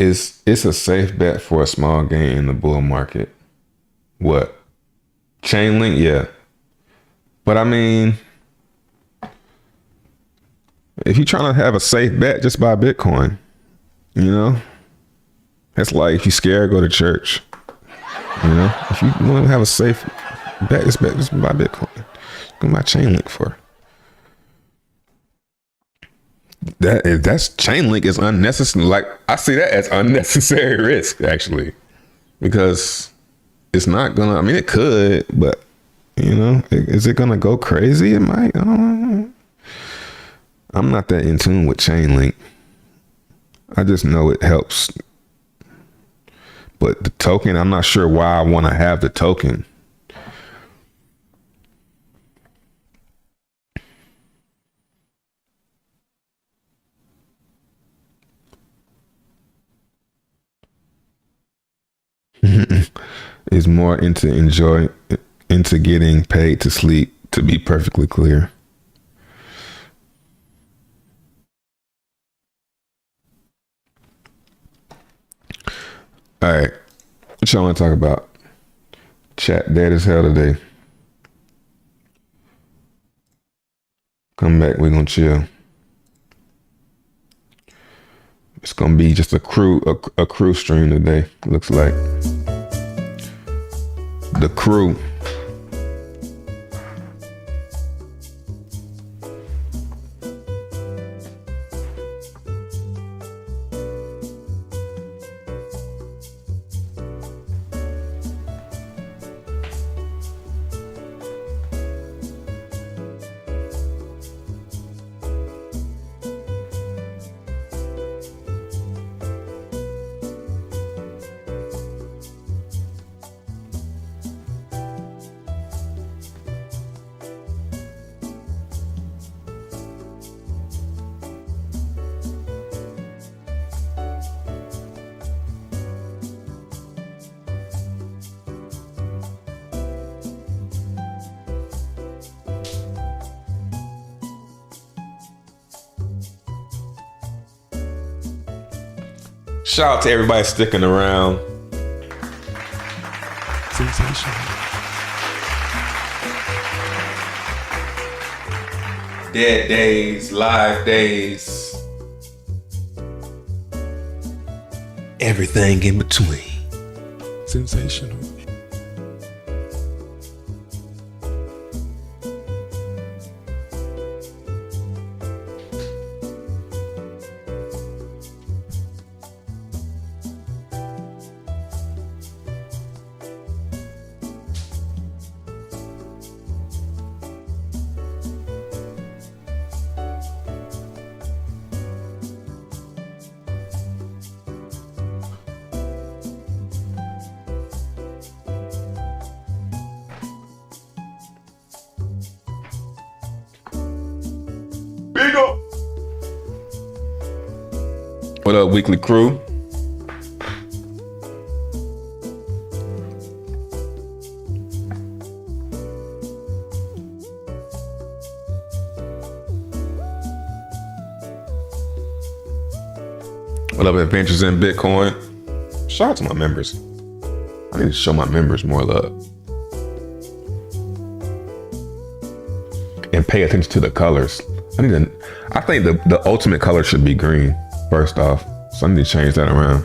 It's a safe bet for a small gain in the bull market. What? Chainlink? Yeah. But I mean, if you're trying to have a safe bet, just buy Bitcoin. You know? That's like if you're scared, go to church. You know? If you want to have a safe bet, just buy Bitcoin. Go buy Chainlink for. That's Chainlink is unnecessary. Like, I see that as unnecessary risk, actually, because it's not gonna. I mean, it could, but you know, is it gonna go crazy? It might. I don't know. I'm not that in tune with Chainlink. I just know it helps, but the token, I'm not sure why I want to have the token. Is more into getting paid to sleep, to be perfectly clear. All right. What y'all want to talk about? Chat dead as hell today. Come back. We're going to chill. It's going to be just a crew stream today. Looks like. The crew. Shout out to everybody sticking around. Sensational. Dead days, live days. Everything in between. Sensational. Big up. What up, weekly crew? What up, Adventures in Bitcoin? Shout out to my members. I need to show my members more love. And pay attention to the colors. I think the ultimate color should be green, first off. So I need to change that around.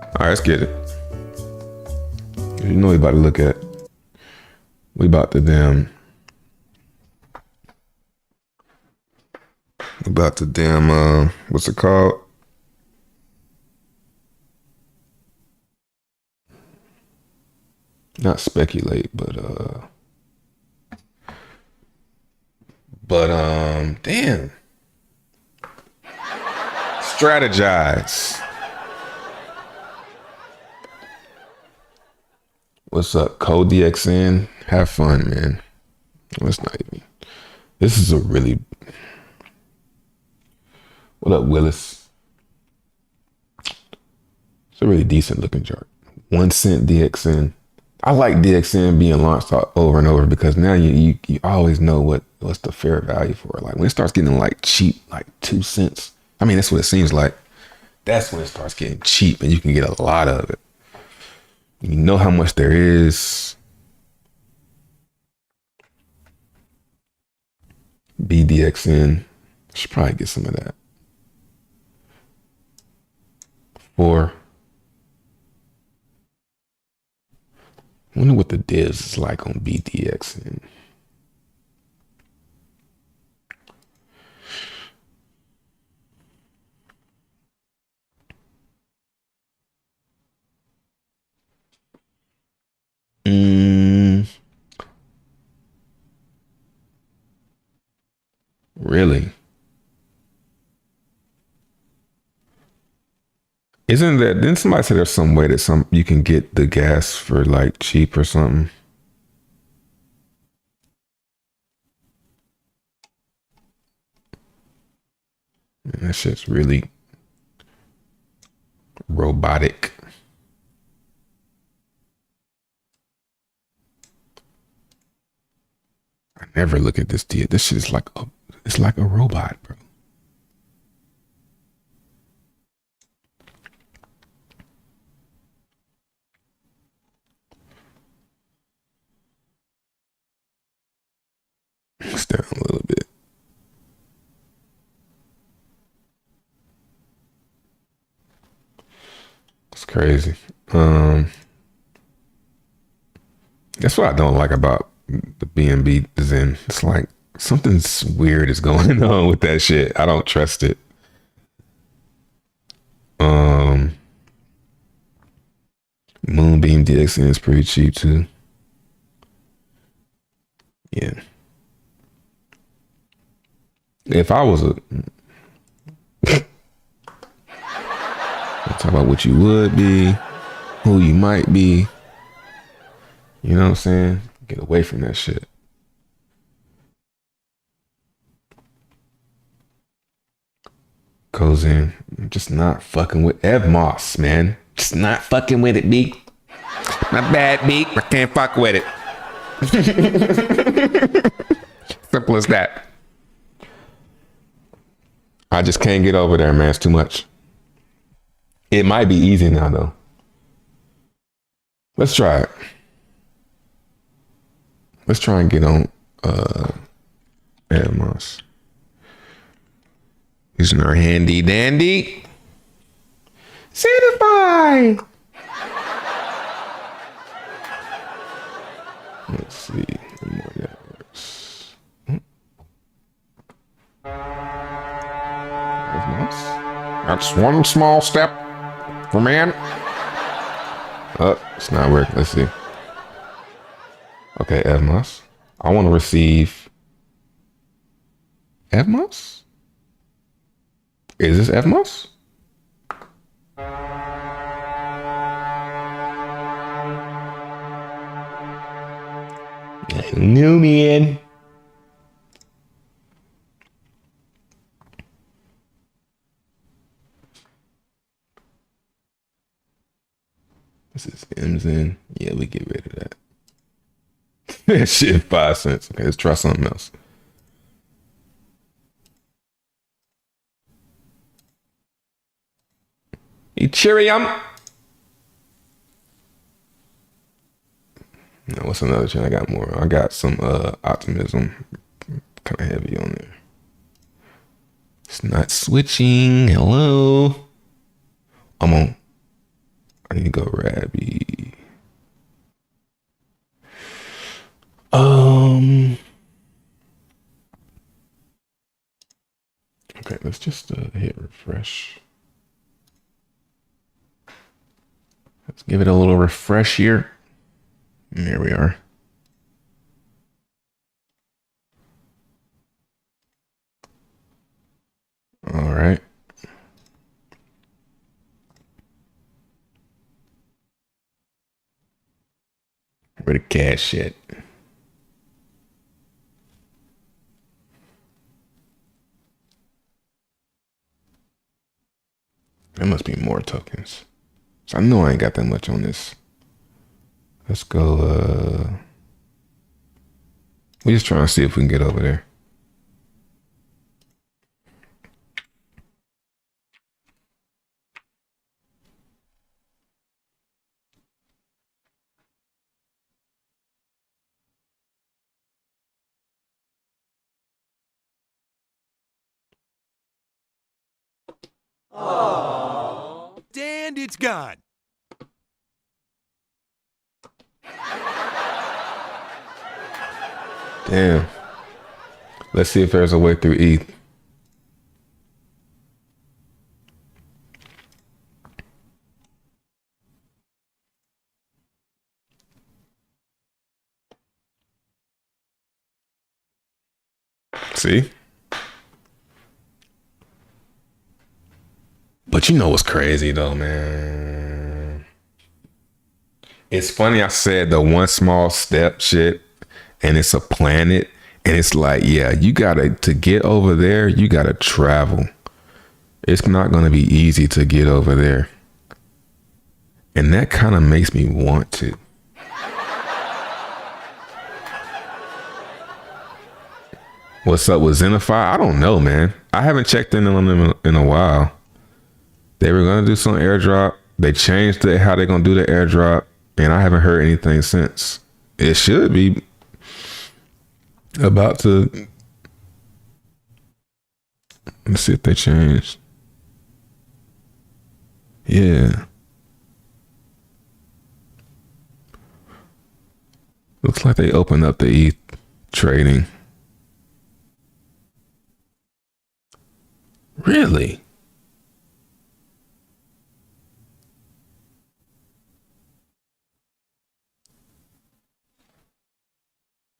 All right, let's get it. You know we about to look at. We about to what's it called? Not speculate, but damn. Strategize. What's up, Code DXN? Have fun, man. Well, it's not even. This is a really. What up, Willis? It's a really decent looking chart. 1 cent DXN. I like DXN being launched over and over because now you always know what's the fair value for it. Like when it starts getting like cheap, like 2 cents. I mean, that's what it seems like. That's when it starts getting cheap and you can get a lot of it. You know how much there is. BDXN. Should probably get some of that. 4. I wonder what the divs is like on BDXN. Really? Didn't somebody say there's some way that you can get the gas for like cheap or something? Man, that shit's really robotic. I never look at this. This shit is it's like a robot, bro. crazy. That's what I don't like about the B&B Zen. It's like something's weird is going on with that shit. I don't trust it. Moonbeam DXN is pretty cheap too. Yeah. If I was a talk about what you would be, who you might be. You know what I'm saying? Get away from that shit. Goes in. I'm just not fucking with Ev Moss, man. Just not fucking with it, B. Not bad, B. I can't fuck with it. Simple as that. I just can't get over there, man. It's too much. It might be easy now, though. Let's try it. Let's try and get on Ev Moss. Using our handy dandy Xenify. Let's see. More networks. That's one small step for man. Oh, it's not working. Let's see. Okay, Evmos. I want to receive Evmos? Is this Evmos? New man. This is MZN. Yeah, we get rid of that. That shit 5 cents. Okay, let's try something else. Ethereum. No, what's another chain? I got more. I got some optimism. Kind of heavy on there. It's not switching. Hello. I'm on. I need to go Rabby. Okay, let's just hit refresh. Let's give it a little refresh here. And there we are. All right. Where the cash at? There must be more tokens. So I know I ain't got that much on this. Let's go, we're just trying to see if we can get over there. And it's gone. Damn. Let's see if there's a way through ETH. See? But you know what's crazy though, man? It's funny I said the one small step shit and it's a planet and it's like, yeah, you to get over there, you gotta travel. It's not gonna be easy to get over there. And that kind of makes me want to. What's up with Xenify? I don't know, man. I haven't checked in on them in a while. They were gonna do some airdrop. They changed how they're gonna do the airdrop, and I haven't heard anything since. It should be about to. Let's see if they changed. Yeah. Looks like they opened up the ETH trading. Really?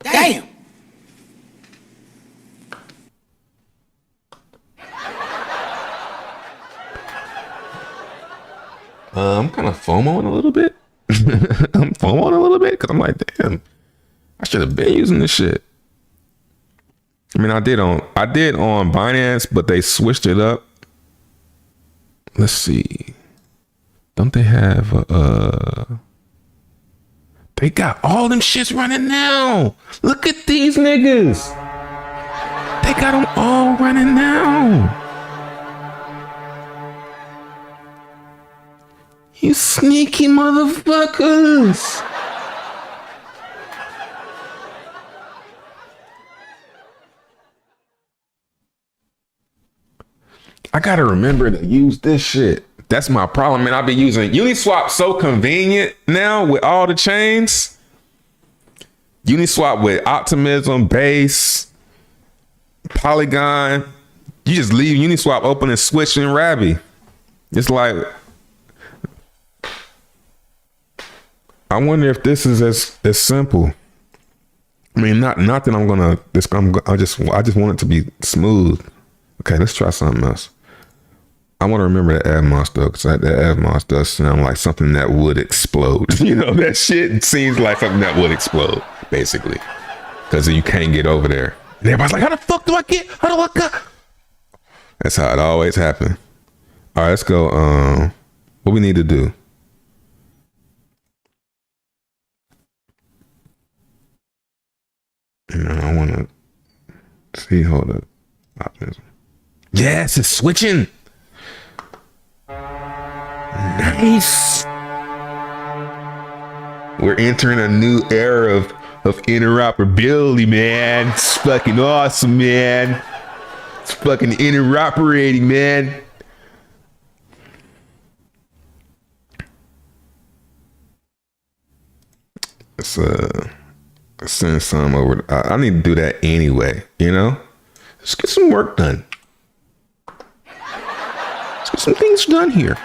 Damn! I'm kind of FOMOing a little bit. I'm FOMOing a little bit because I'm like, damn, I should have been using this shit. I mean, I did on Binance, but they switched it up. Let's see. Don't they have they got all them shits running now. Look at these niggas. They got them all running now. You sneaky motherfuckers. I gotta remember to use this shit. That's my problem, man. I've been using Uniswap so convenient now with all the chains. Uniswap with Optimism, Base, Polygon. You just leave Uniswap open and switch in Rabby. It's like, I wonder if this is as simple. I mean, not that I'm gonna. I just want it to be smooth. Okay, let's try something else. I want to remember the Avmos though, because that Avmos does sound like something that would explode. You know, that shit seems like something that would explode, basically, because you can't get over there. And everybody's like, "How the fuck do I get? How do I get?" That's how it always happens. All right, let's go. What we need to do? I want to see. Hold up. Optimism. Yes, it's switching. Nice. We're entering a new era of interoperability, man. It's fucking awesome, man. It's fucking interoperating, man. Let's send some over. I need to do that anyway, you know? Let's get some work done. Let's get some things done here.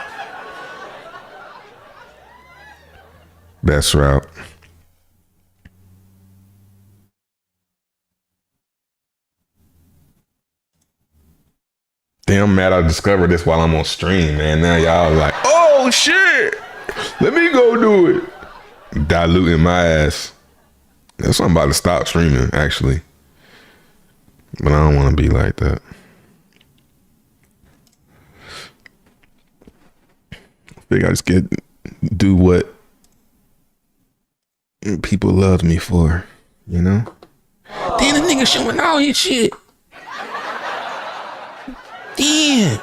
Best route. Damn, I'm mad I discovered this while I'm on stream, man. Now y'all like, oh shit, let me go do it. Diluting my ass. That's why I'm about to stop streaming, actually. But I don't want to be like that. I think I just do what people love me for, you know? Damn, the nigga showing all his shit. Damn.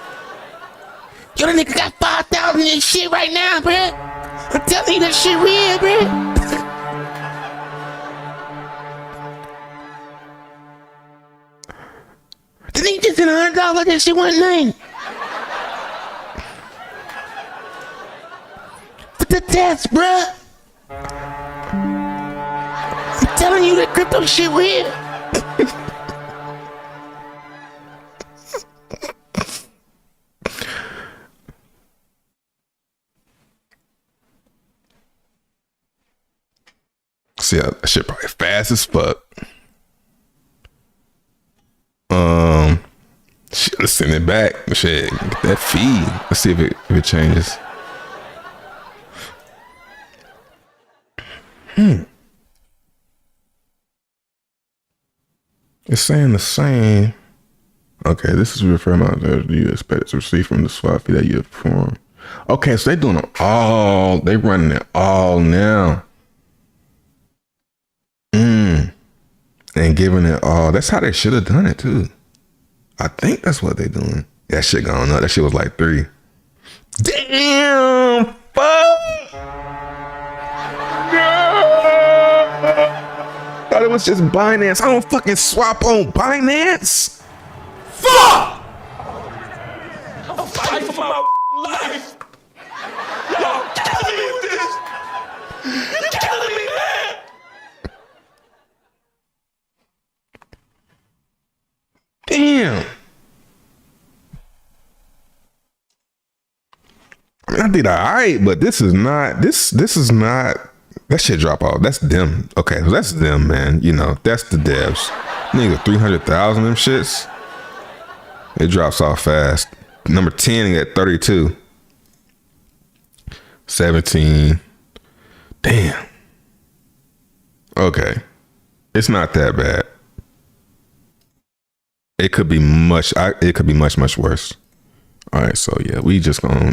Yo, the nigga got 5,000 in shit right now, bruh. I'm telling you, that shit real, bruh. The nigga just in $100, that shit wasn't nothing. For the test, bruh. I'm telling you, that crypto shit real. See, that shit probably fast as fuck. Shit, let's send it back. Shit, get that feed. Let's see if it changes. It's saying the same. Okay, this is referring to the you expect to receive from the swap fee that you have performed. Okay, so they're doing it all. They running it all now. And giving it all. That's how they should have done it too. I think that's what they're doing. That shit going up. That shit was like 3. Damn, fuck. No. Thought it was just Binance. I don't fucking swap on Binance. Fuck. I'm fighting for my life. Y'all killing me with this. You're killing me, man. did alright, but this is not. This is not. That shit drop off. That's them. Okay, so that's them, man. You know, that's the devs. Nigga, 300,000 them shits. It drops off fast. Number 10 at 32. 17. Damn. Okay. It's not that bad. It could be much. It could be much, much worse. All right, so yeah, we just gonna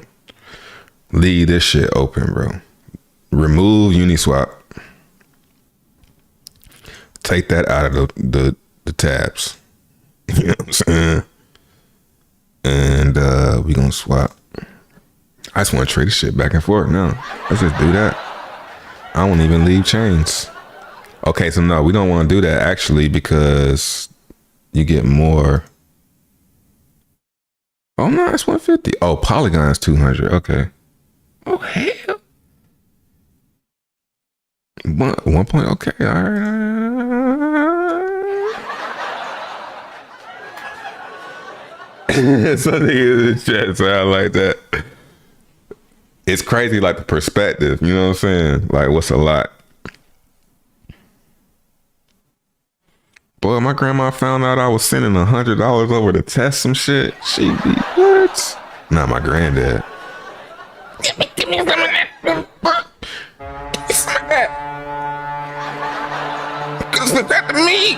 leave this shit open, bro. Remove Uniswap. Take that out of the tabs. You know what I'm saying? And we gonna swap. I just want to trade this shit back and forth now. Let's just do that. I won't even leave chains. Okay, so no, we don't want to do that actually because you get more. Oh no, it's 150. Oh, Polygon's 200. Okay. Oh hell. 1 point. Okay. All right. Something in the chat sound like that. It's crazy, like the perspective. You know what I'm saying? Like, what's a lot? Boy, my grandma found out I was sending $100 over to test some shit. She be what? Not my granddad. Give me some of that. Give me some of that. Cause that to me.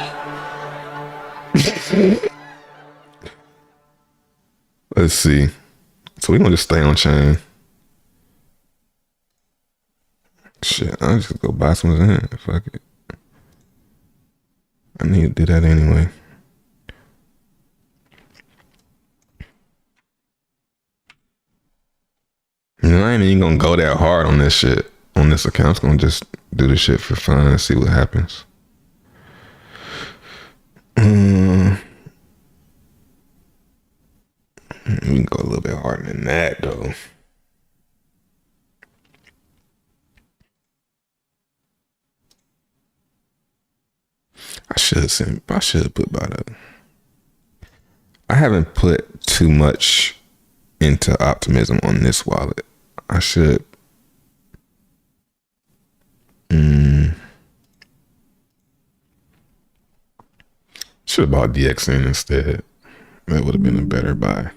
Let's see. So we gonna just stay on chain. Shit, I'll just go buy some Zen. Fuck it. I need to do that anyway. You know, I ain't even gonna go that hard on this shit. On this account, I'm just gonna just do the shit for fun and see what happens. We can go a little bit harder than that though. I should put about a. I haven't put too much into optimism on this wallet. I should. Should have bought DXN instead. That would have been a better buy.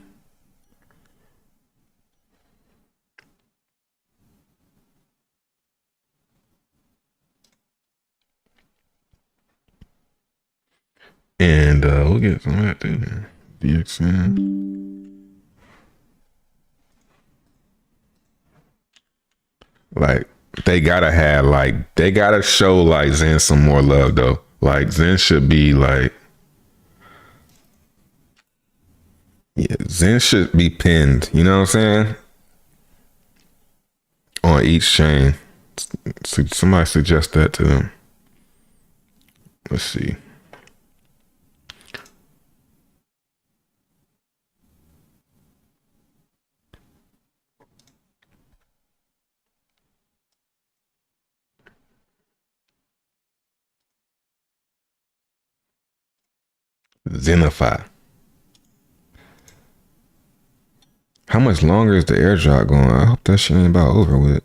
And we'll get some of that too, man. DXN. Like, they gotta show like Zen some more love though. Like Zen should be like, yeah, Zen should be pinned, you know what I'm saying? On each chain. Somebody suggest that to them. Let's see. Xenify. How much longer is the airdrop going? I hope that shit ain't about over with.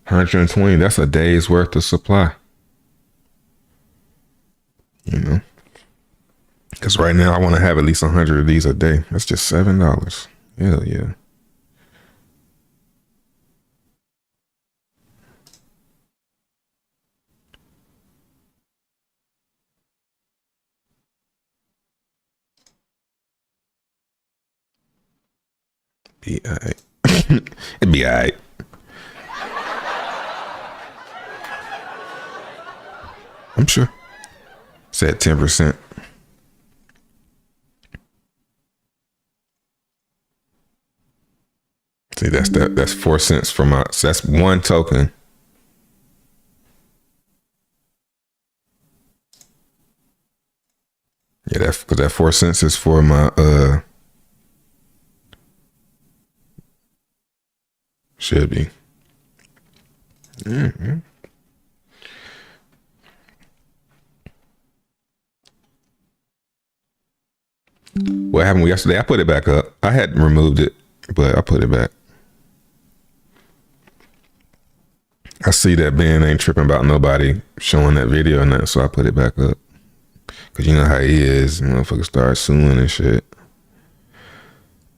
120, that's a day's worth of supply. You know? Because right now I want to have at least 100 of these a day. That's just $7. Hell yeah. Be alright. It'd be alright. I'm sure. It's at 10%. See, that's 4 cents for my, so that's one token. Yeah, that's because that 4 cents is for my should be. Mm-hmm. What happened yesterday? I put it back up. I had removed it but I put it back. I see that Ben ain't tripping about nobody showing that video or nothing, so I put it back up. Cause you know how he is, motherfuckers start suing and shit.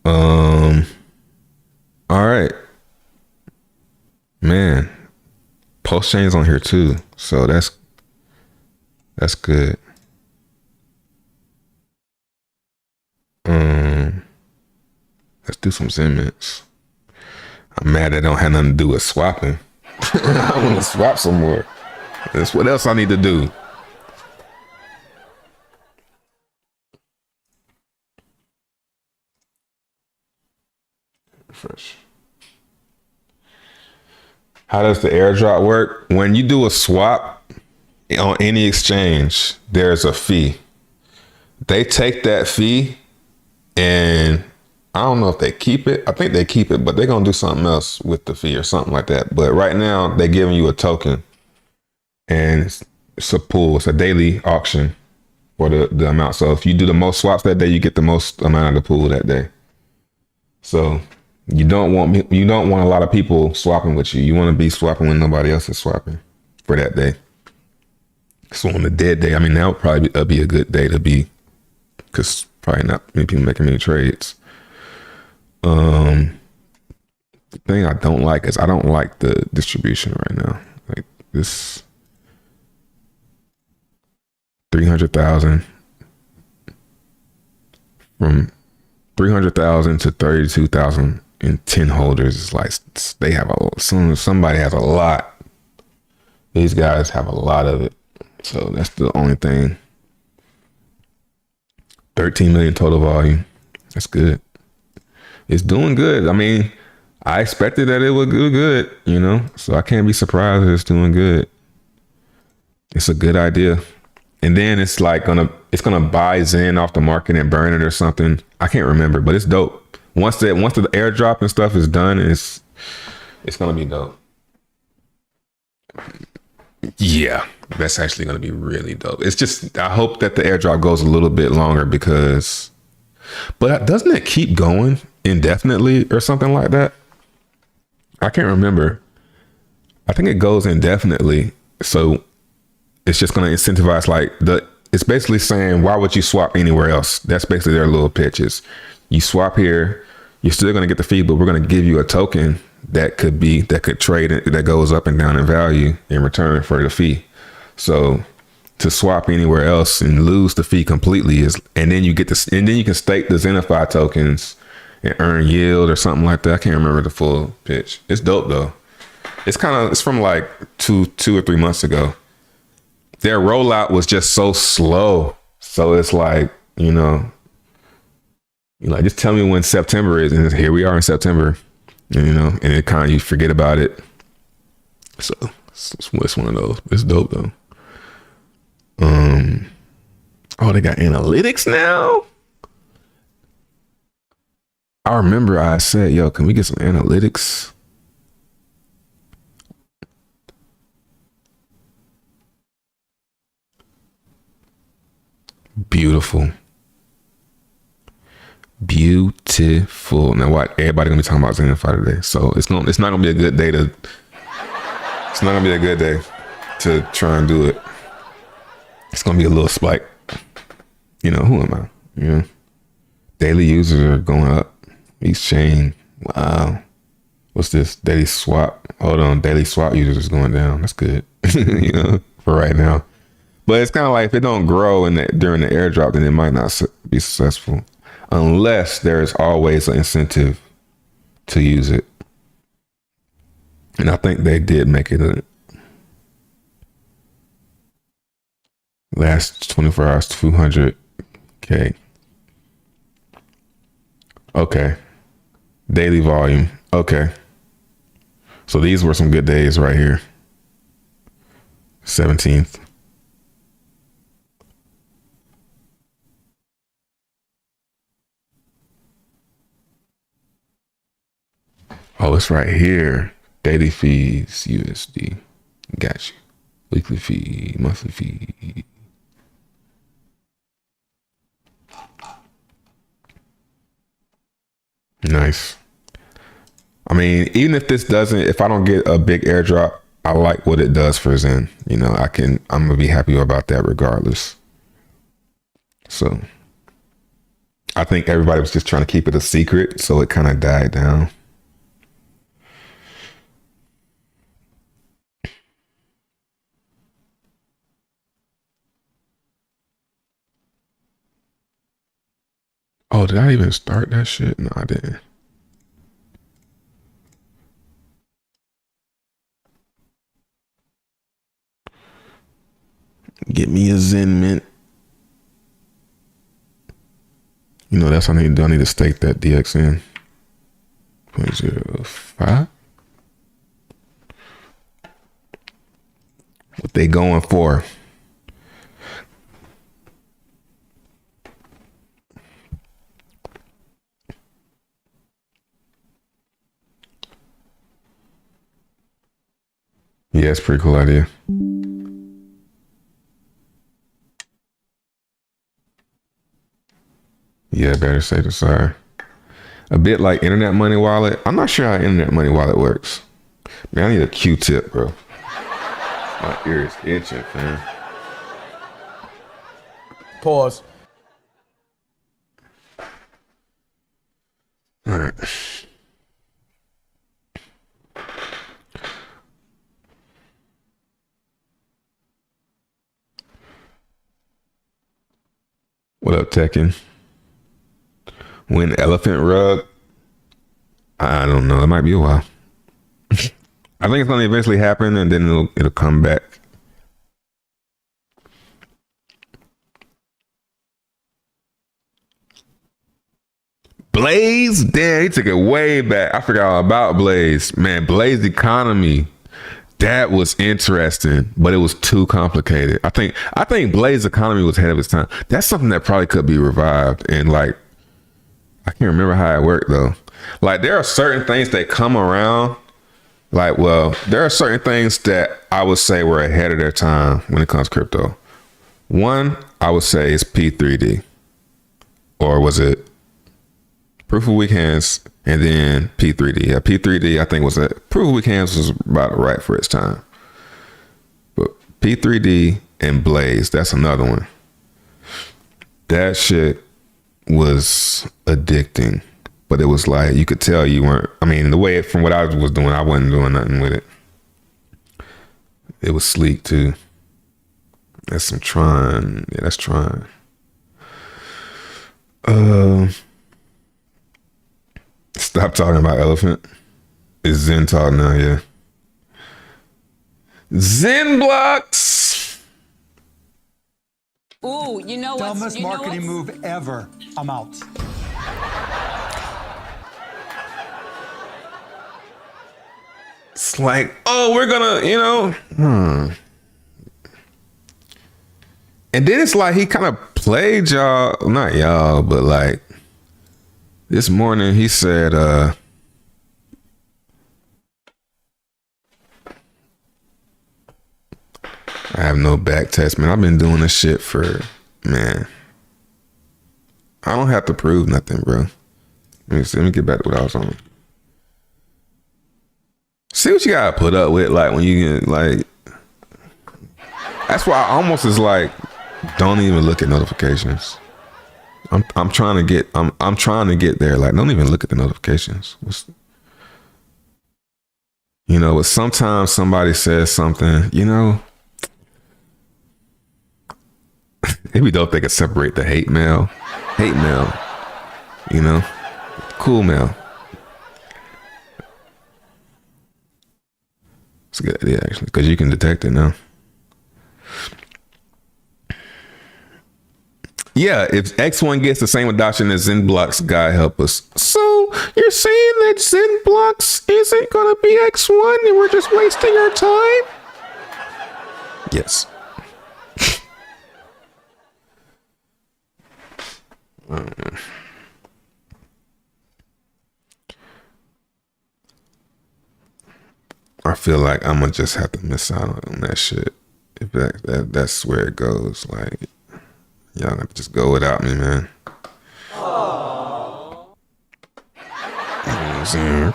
All right, man. Post chain's on here too, so that's good. Let's do some Zenmints. I'm mad I don't have nothing to do with swapping. I want to swap some more. That's what else I need to do. Fresh. How does the airdrop work? When you do a swap on any exchange, there's a fee. They take that fee and I don't know if they keep it. I think they keep it, but they're going to do something else with the fee or something like that. But right now, they're giving you a token and it's a pool. It's a daily auction for the amount. So if you do the most swaps that day, you get the most amount of the pool that day. So you don't want a lot of people swapping with you. You want to be swapping when nobody else is swapping for that day. So on the dead day, I mean, that would probably be a good day to be, because probably not many people making many trades. The thing I don't like is I don't like the distribution right now. Like this 300,000 from 300,000 to 32,000 in 10 holders is like they have somebody has a lot. These guys have a lot of it. So that's the only thing. 13 million total volume. That's good. It's doing good. I mean, I expected that it would do good, so I can't be surprised that it's doing good. It's a good idea. And then it's like it's gonna buy Zen off the market and burn it or something. I can't remember, but it's dope. Once the airdrop and stuff is done, it's gonna be dope. Yeah, that's actually gonna be really dope. It's just I hope that the airdrop goes a little bit longer but doesn't it keep going indefinitely or something like that? I can't remember. I think it goes indefinitely. So it's just going to incentivize it's basically saying, why would you swap anywhere else? That's basically their little pitches. You swap here, you're still going to get the fee, but we're going to give you a token that could trade, that goes up and down in value in return for the fee. So to swap anywhere else and lose the fee completely and then you can stake the Xenify tokens and earn yield or something like that. I can't remember the full pitch. It's dope though. It's from like two or 3 months ago. Their rollout was just so slow. So it's like, just tell me when September is, and here we are in September, and it kind of, you forget about it. So it's one of those. It's dope though. They got analytics now. I remember I said, yo, can we get some analytics? Beautiful. Now what? Everybody gonna be talking about Xenify today. So it's not gonna be a good day to try and do it. It's gonna be a little spike. Who am I? Daily users are going up. Each chain. Wow. What's this? Daily swap. Hold on. Daily swap users is going down. That's good. For right now. But it's kind of like if it don't grow during the airdrop, then it might not be successful. Unless there's always an incentive to use it. And I think they did make it last 24 hours, 200K. Okay. Daily volume. Okay. So these were some good days right here. 17th. Oh, it's right here. Daily fees, USD. Got you. Weekly fee, monthly fee. Nice. mean, even if this doesn't, if I don't get a big airdrop, I like what it does for Zen. You know, I'm gonna be happy about that regardless. So I think everybody was just trying to keep it a secret, so it kind of died down. Oh, did I even start that shit? No, I didn't. Get me a Zen Mint. You know, that's what I need to stake that DXN. 0.05. What they going for? Yeah, it's a pretty cool idea. Yeah, better safe than sorry. A bit like Internet Money Wallet. I'm not sure how Internet Money Wallet works. Man, I need a Q-tip, bro. My ear is itching, fam. Pause. All right. What up, Tekken? When Elephant Rug? I don't know. It might be a while. I think it's gonna eventually happen, and then it'll come back. Blaze, damn, he took it way back. I forgot all about Blaze. Man, Blaze economy. That was interesting, but it was too complicated. I think Blaze economy was ahead of its time. That's something that probably could be revived. And like, I can't remember how it worked though. Like, there are certain things that come around. Like, well, there are certain things that I would say were ahead of their time when it comes to crypto. One, I would say is P3D, or was it Proof of Weak Hands and then P3D? Yeah, P3D I think was Proof of Weak Hands was about right for its time. But P3D and Blaze, that's another one. That shit was addicting. But it was like, you could tell you weren't, I mean, the way from what I was doing, I wasn't doing nothing with it. It was sleek too. That's some Tron. Yeah, that's Tron. Stop talking about elephant. It's Zen talk now, yeah. Zen blocks. Ooh, you know what's Dumbest marketing move ever. I'm out. It's like, oh, we're gonna, you know. And then it's like he kind of played y'all, not y'all, but like this morning he said, I have no back test, man. I've been doing this shit for, man. I don't have to prove nothing, bro. Let me get back to what I was on. See what you gotta put up with, like when you get like. That's why I almost is like, don't even look at notifications. I'm trying to get I'm trying to get there. Like, don't even look at the notifications. You know, but sometimes somebody says something, you know. It'd be dope if they could separate the hate mail, you know, cool mail. It's a good idea, actually, because you can detect it now. Yeah, if X1 gets the same adoption as ZenBlocks, God help us. So you're saying that ZenBlocks isn't going to be X1 and we're just wasting our time? Yes. I feel like I'm gonna just have to miss out on that shit. If that's where it goes, like y'all gonna just go without me, man. Zen.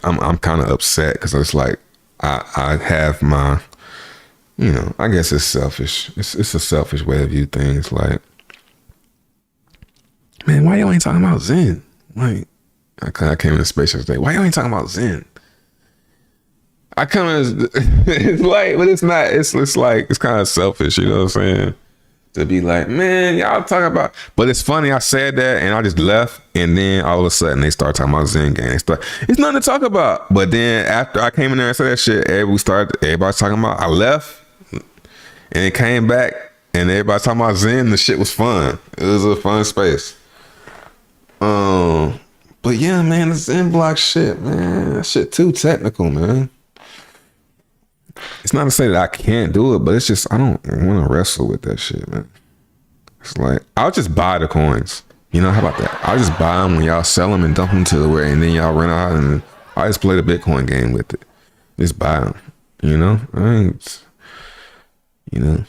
I'm kind of upset because it's like I have my, you know, I guess it's selfish. It's a selfish way to view things. Like, man, why y'all ain't talking about Zen? Like, I came into space yesterday. Why y'all ain't talking about Zen? I kind of, it's like, but it's not. It's like it's kind of selfish. You know what I'm saying? To be like, man, y'all talking about. But it's funny. I said that and I just left, and then all of a sudden they start talking about Zen game. It's nothing to talk about. But then after I came in there and said that shit, everybody's talking about. I left, and it came back, and everybody's talking about Zen. The shit was fun. It was a fun space. But yeah, man, the Zen block shit, man, that shit too technical, man. It's not to say that I can't do it, but it's just I don't want to wrestle with that shit, man. It's like I'll just buy the coins. You know, how about that? I'll just buy them when y'all sell them and dump them to the where, and then y'all run out, and I just play the Bitcoin game with it. Just buy them. You know, I ain't. You know,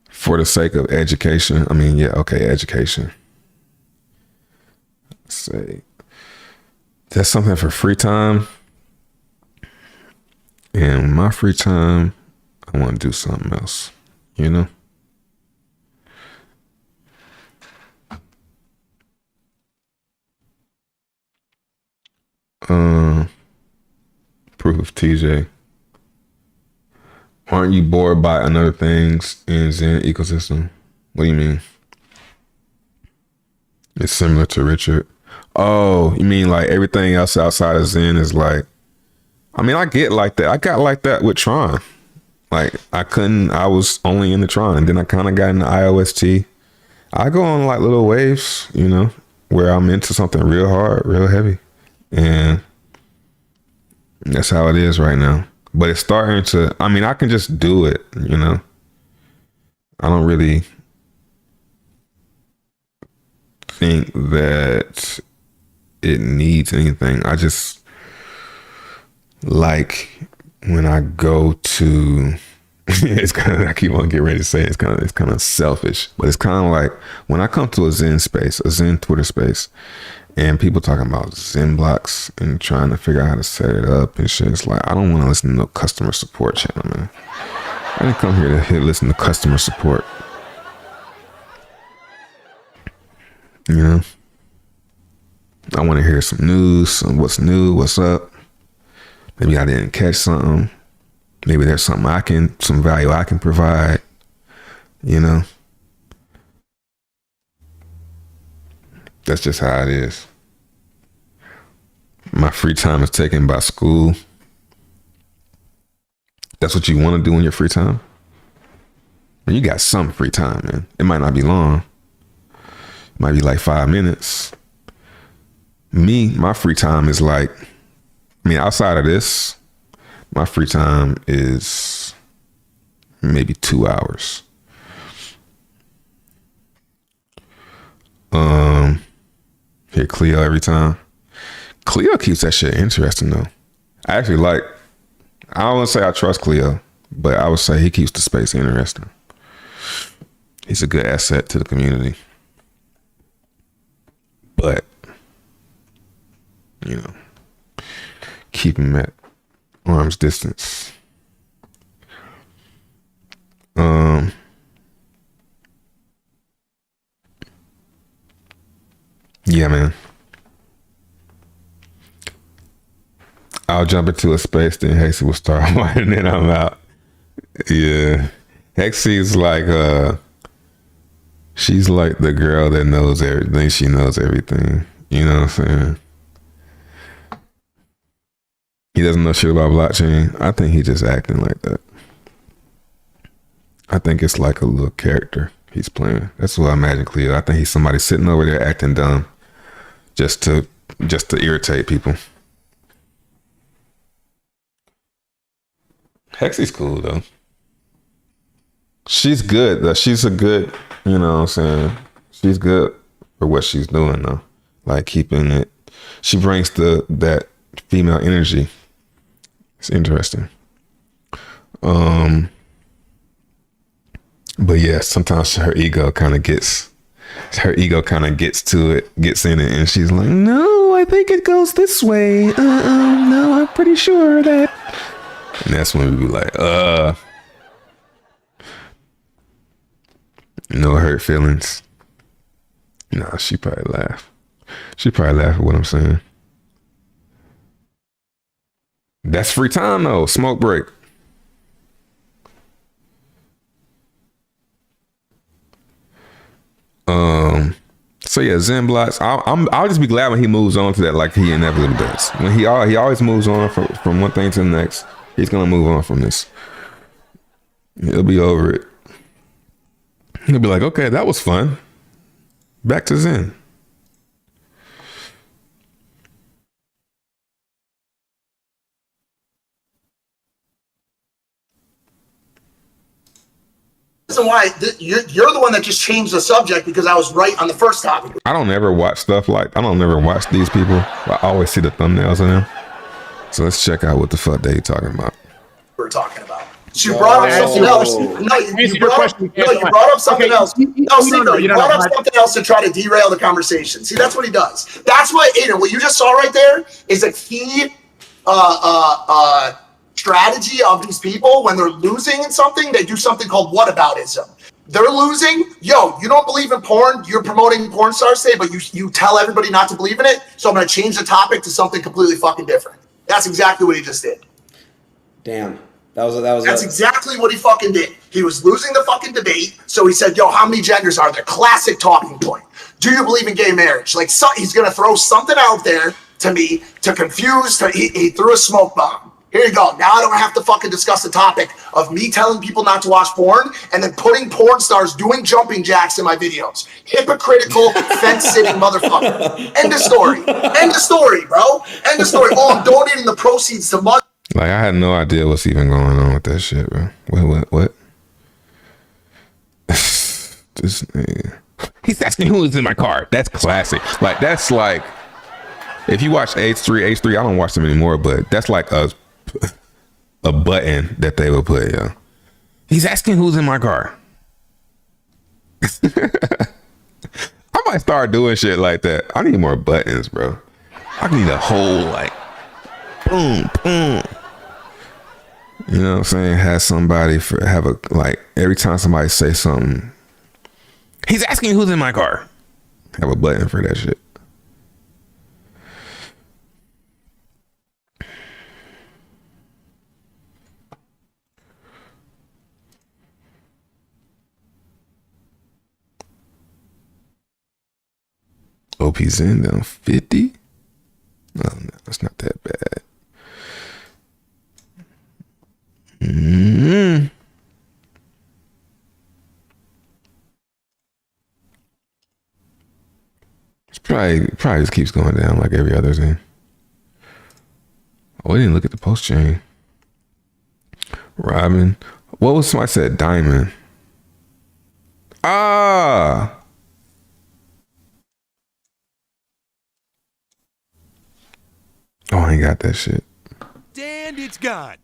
for the sake of education. I mean, yeah, okay, education. Say that's something for free time. And my free time, I want to do something else, you know? Proof TJ. Aren't you bored by other things in Zen ecosystem? What do you mean? It's similar to Richard. Oh, you mean like everything else outside of Zen is like, I mean, I get like that. I got like that with Tron. Like I was only into Tron, and then I kind of got into IOST. I go on like little waves, you know, where I'm into something real hard, real heavy. And that's how it is right now. But it's starting to, I mean, I can just do it, you know. I don't really think that it needs anything. I just like when I go to it's kind of, I keep on getting ready to say it's kind of selfish, but it's kind of like when I come to a Zen space, a Zen Twitter space, and people talking about Zen blocks and trying to figure out how to set it up and shit. It's like, I don't want to listen to no customer support channel, man. I didn't come here to listen to customer support. You know, I want to hear some news, some what's new, what's up. Maybe I didn't catch something. Maybe there's something some value I can provide, you know. That's just how it is. My free time is taken by school. That's what you want to do in your free time? Well, you got some free time, man. It might not be long. It might be like 5 minutes. My free time is like, I mean, outside of this, my free time is maybe 2 hours. Hear Cleo every time. Cleo keeps that shit interesting though. I actually like, I don't want to say I trust Cleo, but I would say he keeps the space interesting. He's a good asset to the community. But, you know, keep him at arm's distance. Yeah, man. I'll jump into a space, then Hexy will start and then I'm out. Yeah. Hexy's like, she's like the girl that knows everything. She knows everything. You know what I'm saying? He doesn't know shit about blockchain. I think he just acting like that. I think it's like a little character he's playing. That's what I imagine Cleo. I think he's somebody sitting over there acting dumb just to irritate people. Hexy's cool though. She's good though. She's a good, you know what I'm saying? She's good for what she's doing though. Like keeping it. She brings that female energy. It's interesting. But yeah, sometimes her ego kind of gets to it, gets in it, and she's like, "No, I think it goes this way. No, I'm pretty sure that." And that's when we be like, no hurt feelings. Nah, she probably laugh. She probably laugh at what I'm saying. That's free time though. Smoke break. So yeah, Zen blocks. I'll just be glad when he moves on to that, like he inevitably does. When he always moves on from one thing to the next. He's gonna move on from this. He'll be over it. He'll be like, okay, that was fun. Back to Zen. Reason why you're the one that just changed the subject because I was right on the first topic. I don't ever watch stuff like I don't ever watch these people. I always see the thumbnails of them. So let's check out what the fuck they talking about. We're talking about. So you brought up something else. No, you brought up something else. No, Seeker, you brought up something else to try to derail the conversation. See, that's what he does. That's what Aiden. What you just saw right there is a key strategy of these people. When they're losing in something, they do something called whataboutism. They're losing. Yo, you don't believe in porn. You're promoting porn stars today, but you tell everybody not to believe in it. So I'm going to change the topic to something completely fucking different. That's exactly what he just did. Damn. That's exactly what he fucking did. He was losing the fucking debate, so he said, yo, how many genders are there? Classic talking point. Do you believe in gay marriage? Like, so, he's going to throw something out there to me to confuse. He threw a smoke bomb. Here you go. Now I don't have to fucking discuss the topic of me telling people not to watch porn and then putting porn stars doing jumping jacks in my videos. Hypocritical, fence-sitting motherfucker. End of story. End of story, bro. End of story. Oh, I'm donating the proceeds to money. Like, I had no idea what's even going on with that shit, bro. What? This nigga. He's asking who is in my car. That's classic. Like, that's like, if you watch H3, I don't watch them anymore, but that's like a button that they would put, yo. He's asking who's in my car. I might start doing shit like that. I need more buttons, bro. I need a whole, like, boom, boom. You know what I'm saying? Have somebody every time somebody say something, he's asking who's in my car. Have a button for that shit. OP's in down 50. Oh, no, it's not that bad. It's probably just keeps going down like every other thing. Oh, we didn't look at the post chain. Robin. What was somebody said? Diamond. Ah. Oh, I ain't got that shit. And it's gone.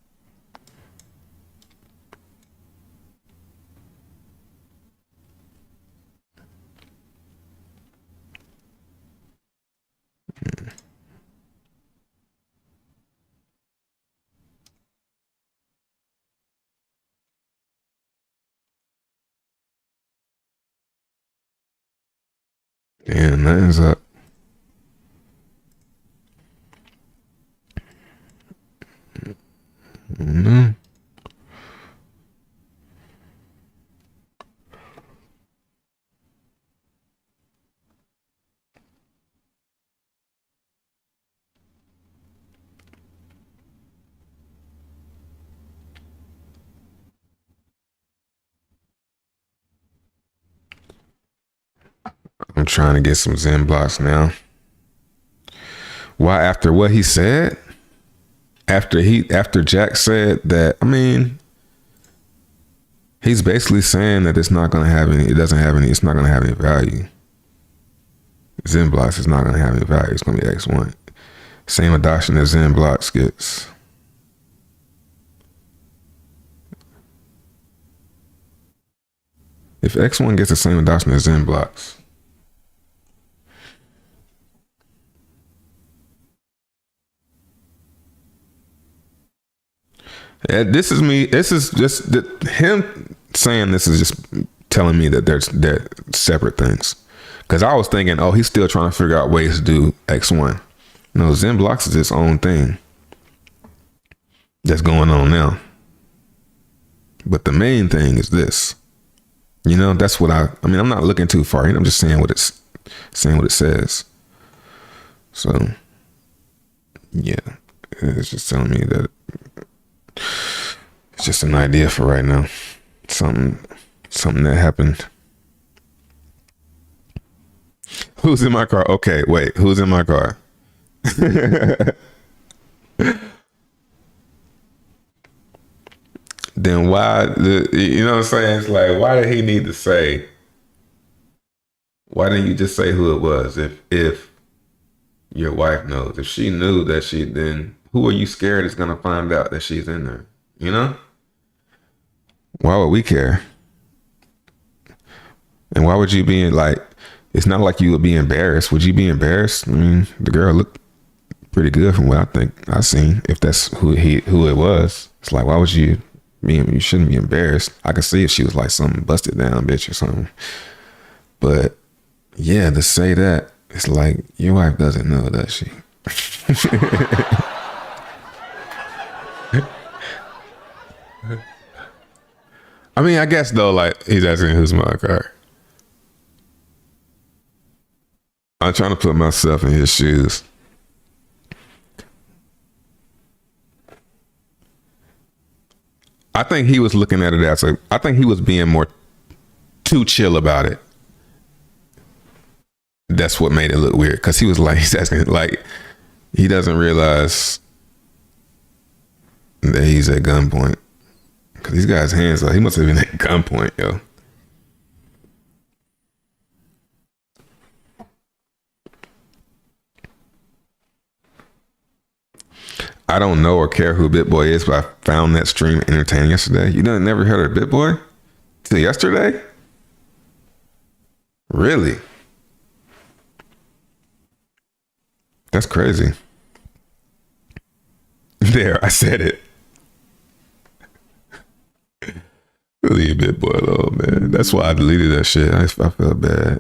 Damn, nothing's up. No. I'm trying to get some Zen blocks now. Why? After what he said? After Jack said that, I mean, he's basically saying that it's not going to have any, it's not going to have any value. Zen blocks is not going to have any value. It's going to be X1. Same adoption as Zen blocks gets. If X1 gets the same adoption as Zen blocks, this is me. This is just him saying this is just telling me that they're separate things. Because I was thinking, oh, he's still trying to figure out ways to do X1. No, Zen blocks is its own thing that's going on now. But the main thing is this. You know, that's what I mean, I'm not looking too far in. I'm just saying what it says. So, yeah, it's just telling me that it's just an idea for right now. Something that happened. Who's in my car? Okay, wait, who's in my car? Then why, you know what I'm saying? It's like, why did he need to say? Why didn't you just say who it was? If your wife knows, if she knew that then who are you scared is gonna find out that she's in there? You know? Why would we care? And why would you be like? It's not like you would be embarrassed. Would you be embarrassed? I mean, the girl looked pretty good from what I think I've seen. If that's who it was, it's like, why would you? You shouldn't be embarrassed. I could see if she was like some busted down bitch or something. But yeah, to say that, it's like your wife doesn't know, does she? I mean, I guess though, like he's asking who's my car. I'm trying to put myself in his shoes. I think he was looking at it as I think he was being more too chill about it. That's what made it look weird. Cause he was like, he's asking, like, he doesn't realize that he's at gunpoint. Cause he's got his hands up. He must have been at gunpoint, yo. I don't know or care who BitBoy is, but I found that stream entertaining yesterday. You done never heard of BitBoy till yesterday? Really? That's crazy. There, I said it. Leave BitBoy alone, man. That's why I deleted that shit. I felt bad.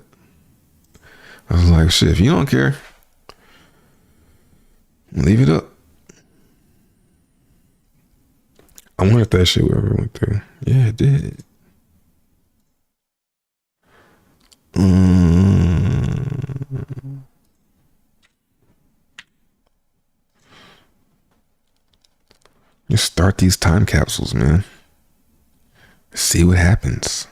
I was like, shit, if you don't care, leave it up. I wonder if that shit ever went through. Yeah, it did. Just start these time capsules, man. See what happens.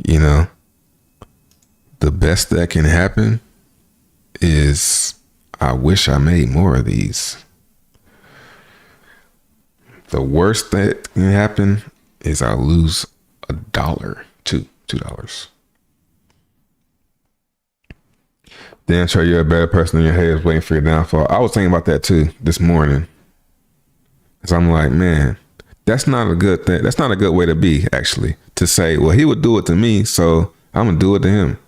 You know, the best that can happen is I wish I made more of these. The worst that can happen is I lose $1, $2. Dan, sure you're a better person than your haters waiting for your downfall. I was thinking about that too this morning. Cause I'm like, man, that's not a good thing. That's not a good way to be, actually. To say, well, he would do it to me, so I'm gonna do it to him.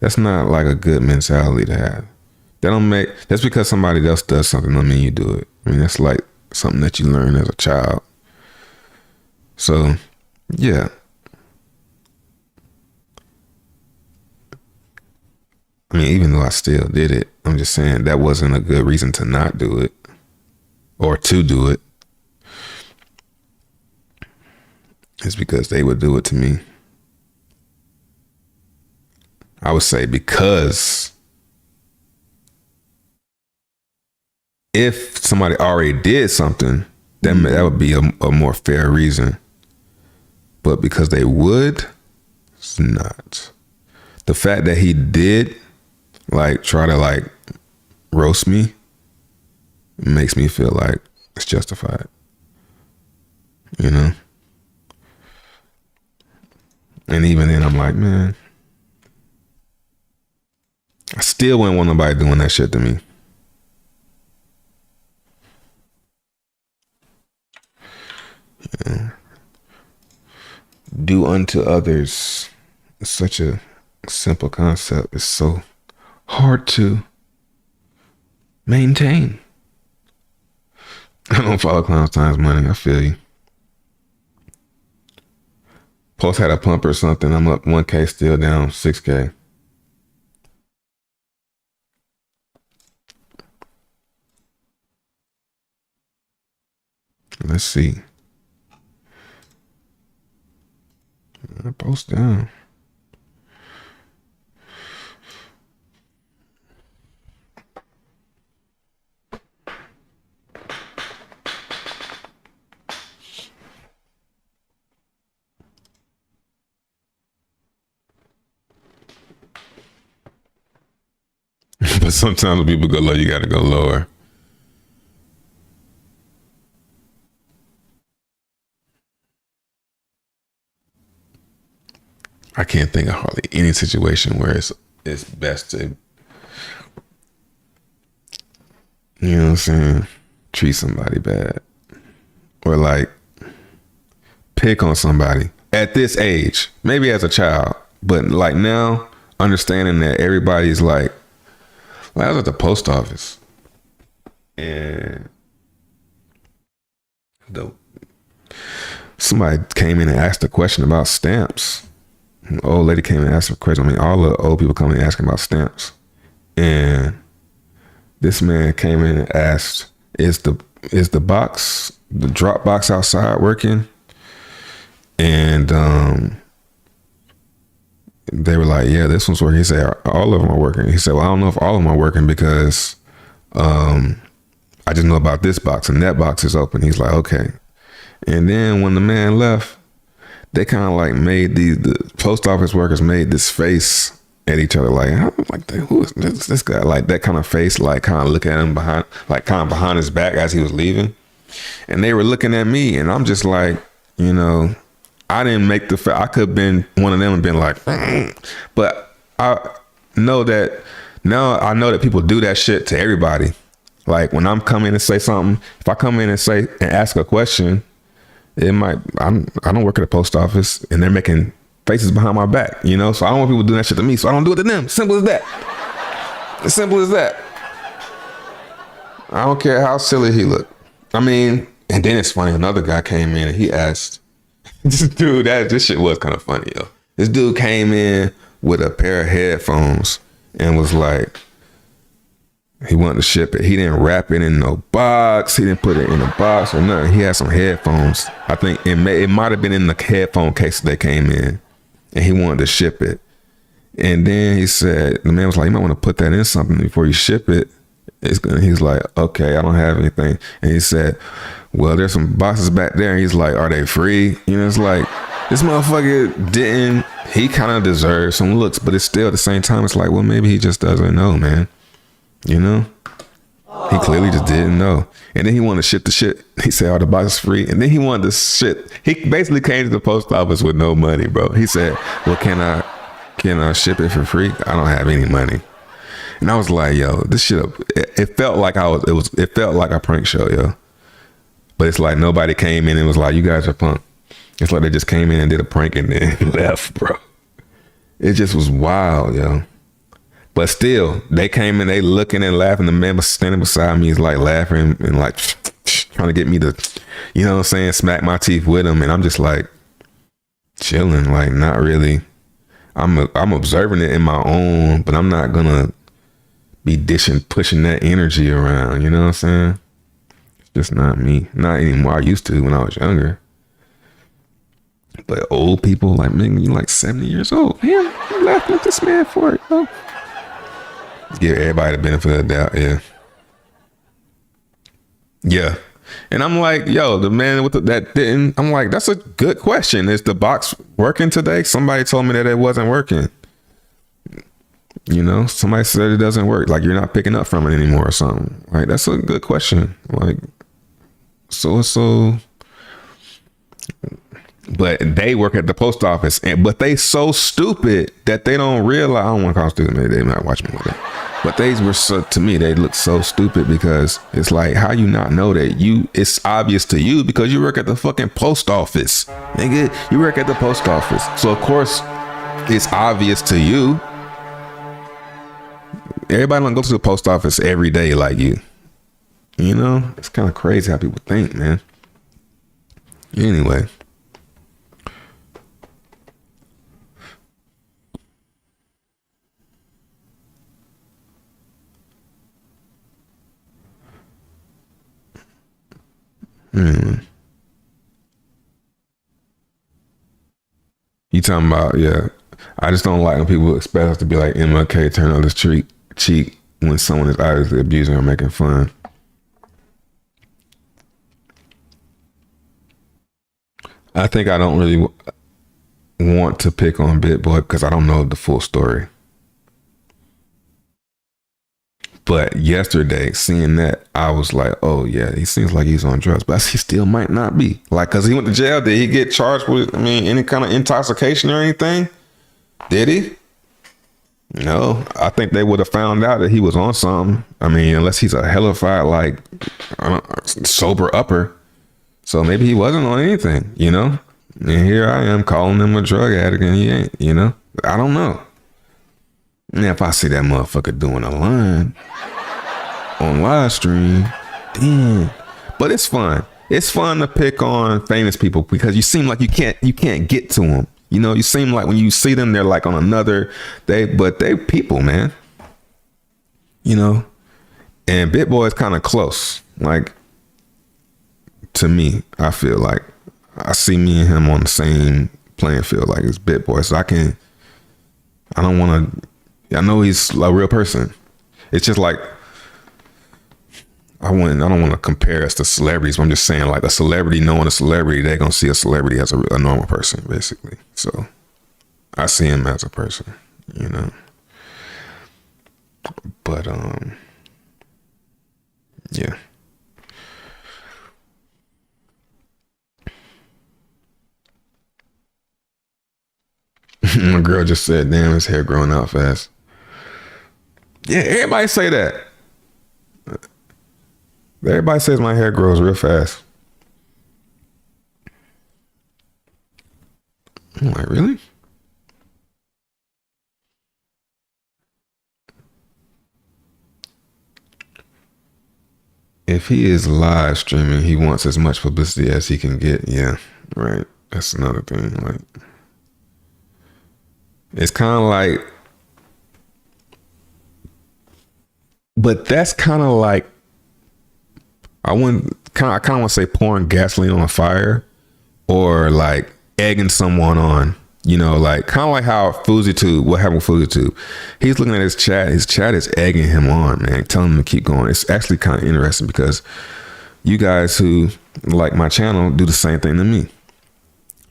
That's not like a good mentality to have. That's because somebody else does something, don't mean you do it. I mean, that's like something that you learn as a child. So, yeah. I mean, even though I still did it, I'm just saying that wasn't a good reason to not do it or to do it. It's because they would do it to me. I would say because if somebody already did something, then that would be a more fair reason. But because they would, it's not. The fact that he did try to roast me makes me feel like it's justified. You know? And even then I'm like, man, I still wouldn't want nobody doing that shit to me. do unto others. It's such a simple concept. It's so hard to maintain. I don't follow clowns times money. I feel you. Post had a pump or something. I'm up 1K, still down 6K. Let's see. Post down. But sometimes when people go low, you gotta go lower. I can't think of hardly any situation where it's best to, you know what I'm saying, treat somebody bad. Or like pick on somebody at this age, maybe as a child, but like now, understanding that everybody's like I was at the post office and somebody came in and asked a question about stamps. An old lady came and asked a question. I mean, all the old people come in and asking about stamps. And this man came in and asked, is the box, the drop box outside working? And they were like, yeah, this one's working. He said, all of them are working. He said, well, I don't know if all of them are working because I just know about this box and that box is open. He's like, okay. And then when the man left, they kind of like made the post office workers made this face at each other. Like, who is this guy? Like that kind of face, like kind of looking at him behind his back as he was leaving. And they were looking at me and I'm just like, you know, I didn't make I could have been one of them and been like, but I know that now I know that people do that shit to everybody. Like when I'm coming to say something, if I come in and ask a question, I don't work at a post office and they're making faces behind my back, you know? So I don't want people doing that shit to me. So I don't do it to them. Simple as that. As simple as that. I don't care how silly he looked. I mean, and then it's funny. Another guy came in and he asked, this shit was kind of funny, yo. This dude came in with a pair of headphones and was like, he wanted to ship it. He didn't wrap it in no box. He didn't put it in a box or nothing. He had some headphones. I think it might have been in the headphone case that they came in, and he wanted to ship it. And then he said, the man was like, you might want to put that in something before you ship it. He's like, okay, I don't have anything. And he said, well, there's some boxes back there. And he's like, are they free? You know, it's like, this motherfucker he kind of deserves some looks, but it's still at the same time, it's like, well, maybe he just doesn't know, man. You know? He clearly just didn't know. And then he wanted to ship the shit. He said, oh, the box is free. And then he wanted to shit. He basically came to the post office with no money, bro. He said, well, can I ship it for free? I don't have any money. And I was like, yo, this shit, it felt like it felt like a prank show, yo. But it's like nobody came in and was like, you guys are punk. It's like they just came in and did a prank and then left, bro. It just was wild, yo. But still, they came in, they looking and laughing. The man was standing beside me. He's like laughing and like trying to get me to, you know what I'm saying, smack my teeth with him. And I'm just like chilling, like not really. I'm observing it in my own, but I'm not gonna be pushing that energy around. You know what I'm saying? It's just not me. Not anymore. I used to when I was younger. But old people, like, man, you like 70 years old. Man, I'm laughing at this man for it, yo. Give everybody the benefit of the doubt, yeah. Yeah. And I'm like, yo, the man that didn't, I'm like, that's a good question. Is the box working today? Somebody told me that it wasn't working. You know, somebody said it doesn't work. Like you're not picking up from it anymore or something. Like, that's a good question. Like, so. But they work at the post office, but they so stupid that they don't realize. I don't want to call them stupid. Maybe they might watch me with it. But they were so, to me, they look so stupid because it's like, how you not know that it's obvious to you because you work at the fucking post office. Nigga, you work at the post office. So of course it's obvious to you. Everybody don't go to the post office every day like you. You know, it's kind of crazy how people think, man. Anyway. You talking about, yeah. I just don't like when people expect us to be like MLK, turn on this cheek when someone is obviously abusing or making fun. I think I don't really want to pick on Bit Boy because I don't know the full story. But yesterday, seeing that, I was like, oh yeah, he seems like he's on drugs, but he still might not be. Like, cause he went to jail. Did he get charged with, any kind of intoxication or anything? Did he? No, I think they would have found out that he was on something. Unless he's a hellified, like, sober upper. So maybe he wasn't on anything, And here I am calling him a drug addict and he ain't, I don't know. Now, if I see that motherfucker doing a line on live stream, damn. But it's fun. It's fun to pick on famous people because you seem like you can't get to them. You seem like when you see them, they're like on another but they people, man. And Bit Boy is kind of close. Like, to me, I feel like I see me and him on the same playing field, like it's Bit Boy. So I know he's a real person. It's just like I don't want to compare us to celebrities, but I'm just saying, like, a celebrity knowing a celebrity, they're gonna see a celebrity as a normal person, basically. So I see him as a person, But yeah. My girl just said, damn, his hair growing out fast. Yeah, everybody say that. Everybody says my hair grows real fast. I'm like, really? If he is live streaming, he wants as much publicity as he can get. Yeah, right. That's another thing. Like, it's kind of like, but that's kind of like, I kind of want to say pouring gasoline on a fire, or like egging someone on. Like kind of like how what happened with FouseyTube. He's looking at his chat. His chat is egging him on, man, telling him to keep going. It's actually kind of interesting because you guys who like my channel do the same thing to me.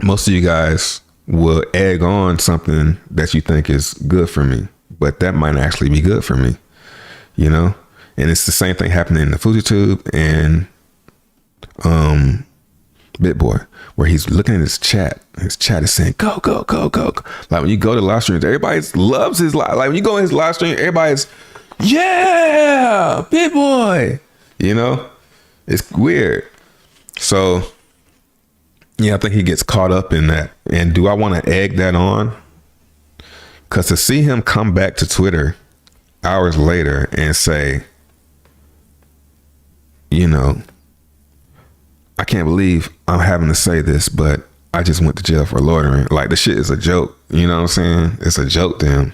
Most of you guys will egg on something that you think is good for me, but that might actually be good for me, And it's the same thing happening in the FouseyTube and Bit Boy, where he's looking at his chat. His chat is saying, go, go, go, go. Like when you go to live streams, everybody loves his live. Like when you go in his live stream, everybody's, yeah, Bit Boy. It's weird. So, yeah, I think he gets caught up in that. And do I want to egg that on? Because to see him come back to Twitter hours later and say, I can't believe I'm having to say this, but I just went to jail for loitering. Like, the shit is a joke. You know what I'm saying? It's a joke to him.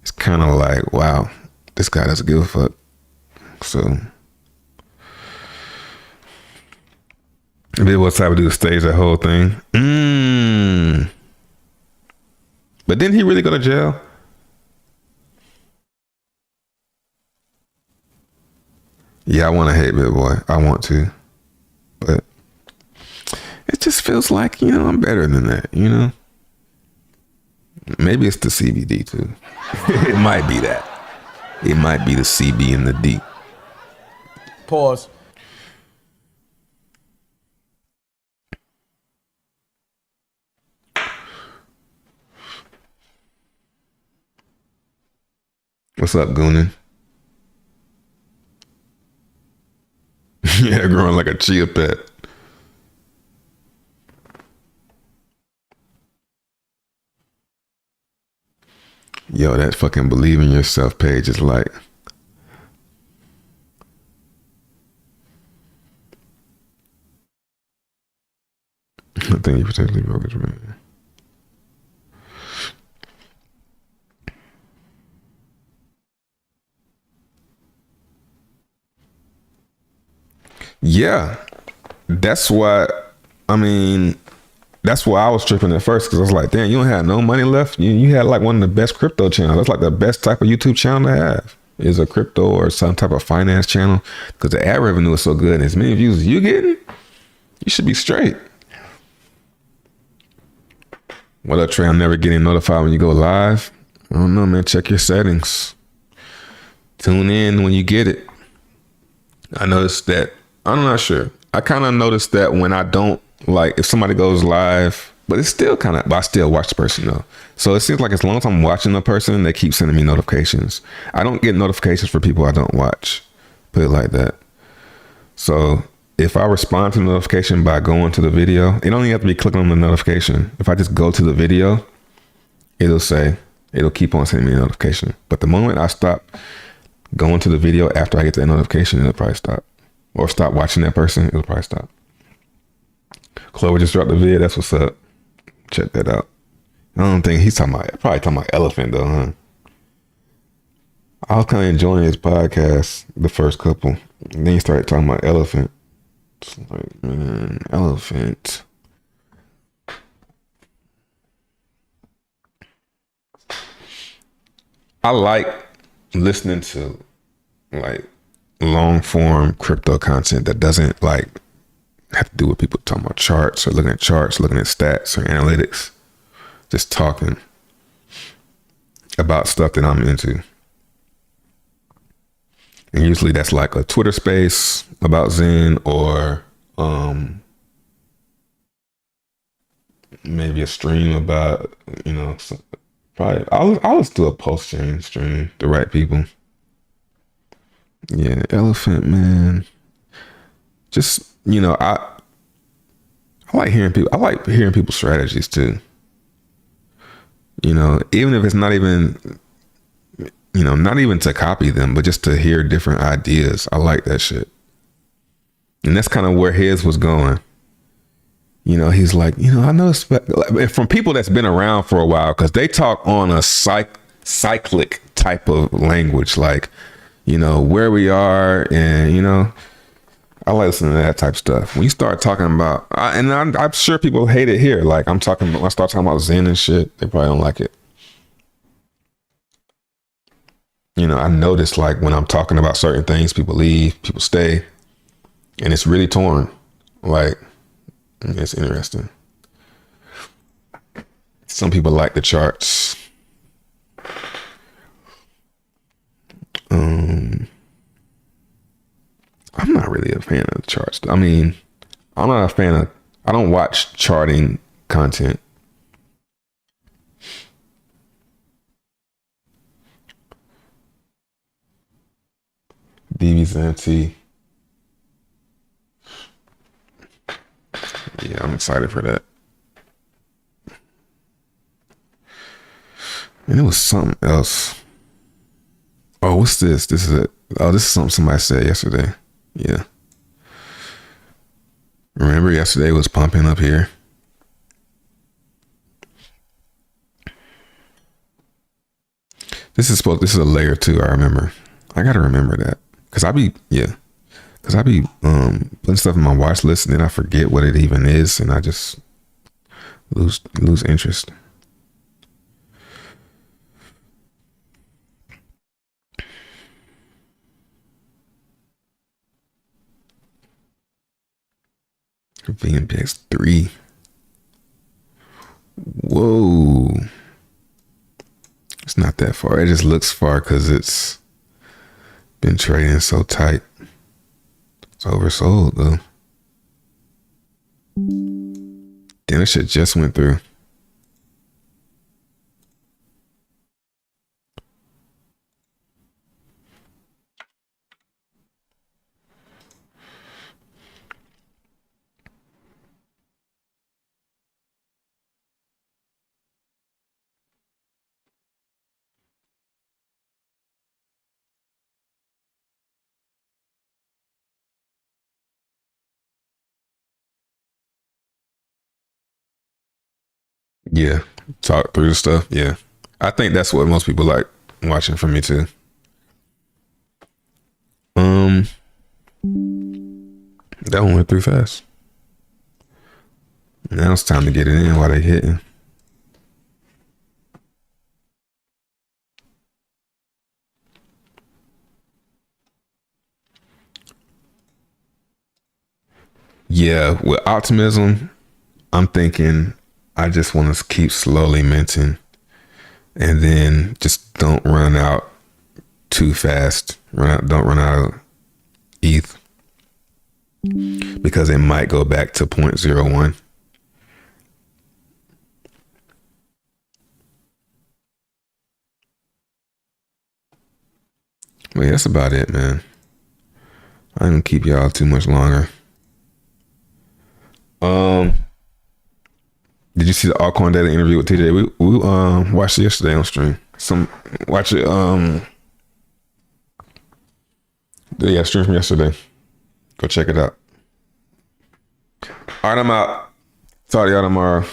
It's kind of like, wow, this guy doesn't give a fuck. So, what type of dude stage that whole thing? But didn't he really go to jail? Yeah, I want to hate Bit Boy. I want to. But it just feels like, I'm better than that, Maybe it's the CBD too. It might be that. It might be the CB and the D. Pause. What's up, Goonin? Yeah, growing like a chia pet. Yo, that fucking believe in yourself page is like, I think you potentially broke it, man. Yeah, that's what I mean. That's why I was tripping at first because I was like, damn, you don't have no money left. You had like one of the best crypto channels. That's like the best type of YouTube channel to have is a crypto or some type of finance channel because the ad revenue is so good and as many views as you getting, you should be straight. What up, Trey? I'm never getting notified when you go live. I don't know, man. Check your settings. Tune in when you get it. I noticed that. I'm not sure. I kind of noticed that when I don't, like, if somebody goes live, but it's still kind of, but I still watch the person though. So it seems like as long as I'm watching the person, they keep sending me notifications. I don't get notifications for people I don't watch. Put it like that. So if I respond to the notification by going to the video, it don't even have to be clicking on the notification. If I just go to the video, it'll keep on sending me a notification. But the moment I stop going to the video after I get that notification, it'll probably stop. Or stop watching that person, it'll probably stop. Chloe just dropped the video. That's what's up. Check that out. I don't think he's probably talking about elephant though, huh? I was kind of enjoying his podcast, the first couple. And then he started talking about elephant. It's like, man, elephant. I like listening to like long form crypto content that doesn't like have to do with people talking about charts or looking at stats or analytics. Just talking about stuff that I'm into. And usually that's like a Twitter space about Zen or maybe a stream about, probably I'll just do a post stream, the right people. Yeah, elephant, man. Just, I like hearing people. I like hearing people's strategies too. Even if it's not even, not even to copy them, but just to hear different ideas. I like that shit. And that's kind of where his was going. He's like, I noticed from people that's been around for a while, because they talk on a cyclic type of language, like, where we are and, I like listening to that type of stuff. When you start talking about, and I'm sure people hate it here. Like when I start talking about Zen and shit, they probably don't like it. I notice like when I'm talking about certain things, people leave, people stay, and it's really torn. Like, it's interesting. Some people like the charts. I'm not really a fan of the charts. I mean, I'm not a fan of, I don't watch charting content. DVZNT. Yeah, I'm excited for that. And it was something else. Oh, what's this? This is something somebody said yesterday. Yeah. Remember yesterday was pumping up here? This is a layer 2, I remember. I gotta remember that. Cause I be putting stuff in my watch list and then I forget what it even is and I just lose interest. VNPX 3. Whoa. It's not that far. It just looks far because it's been trading so tight. It's oversold though. Damn, this shit just went through. Yeah. Talk through the stuff. Yeah. I think that's what most people like watching from me too. That one went through fast. Now it's time to get it in while they hitting. Yeah, with optimism, I'm thinking I just want to keep slowly minting and then just don't run out too fast. Don't run out of ETH because it might go back to 0.01. But yeah, that's about it, man. I ain't gonna keep y'all too much longer. Did you see the Alcorn Data interview with TJ? We watched it yesterday on stream. Watch it. Yeah, stream from yesterday. Go check it out. All right, I'm out. Talk to y'all tomorrow.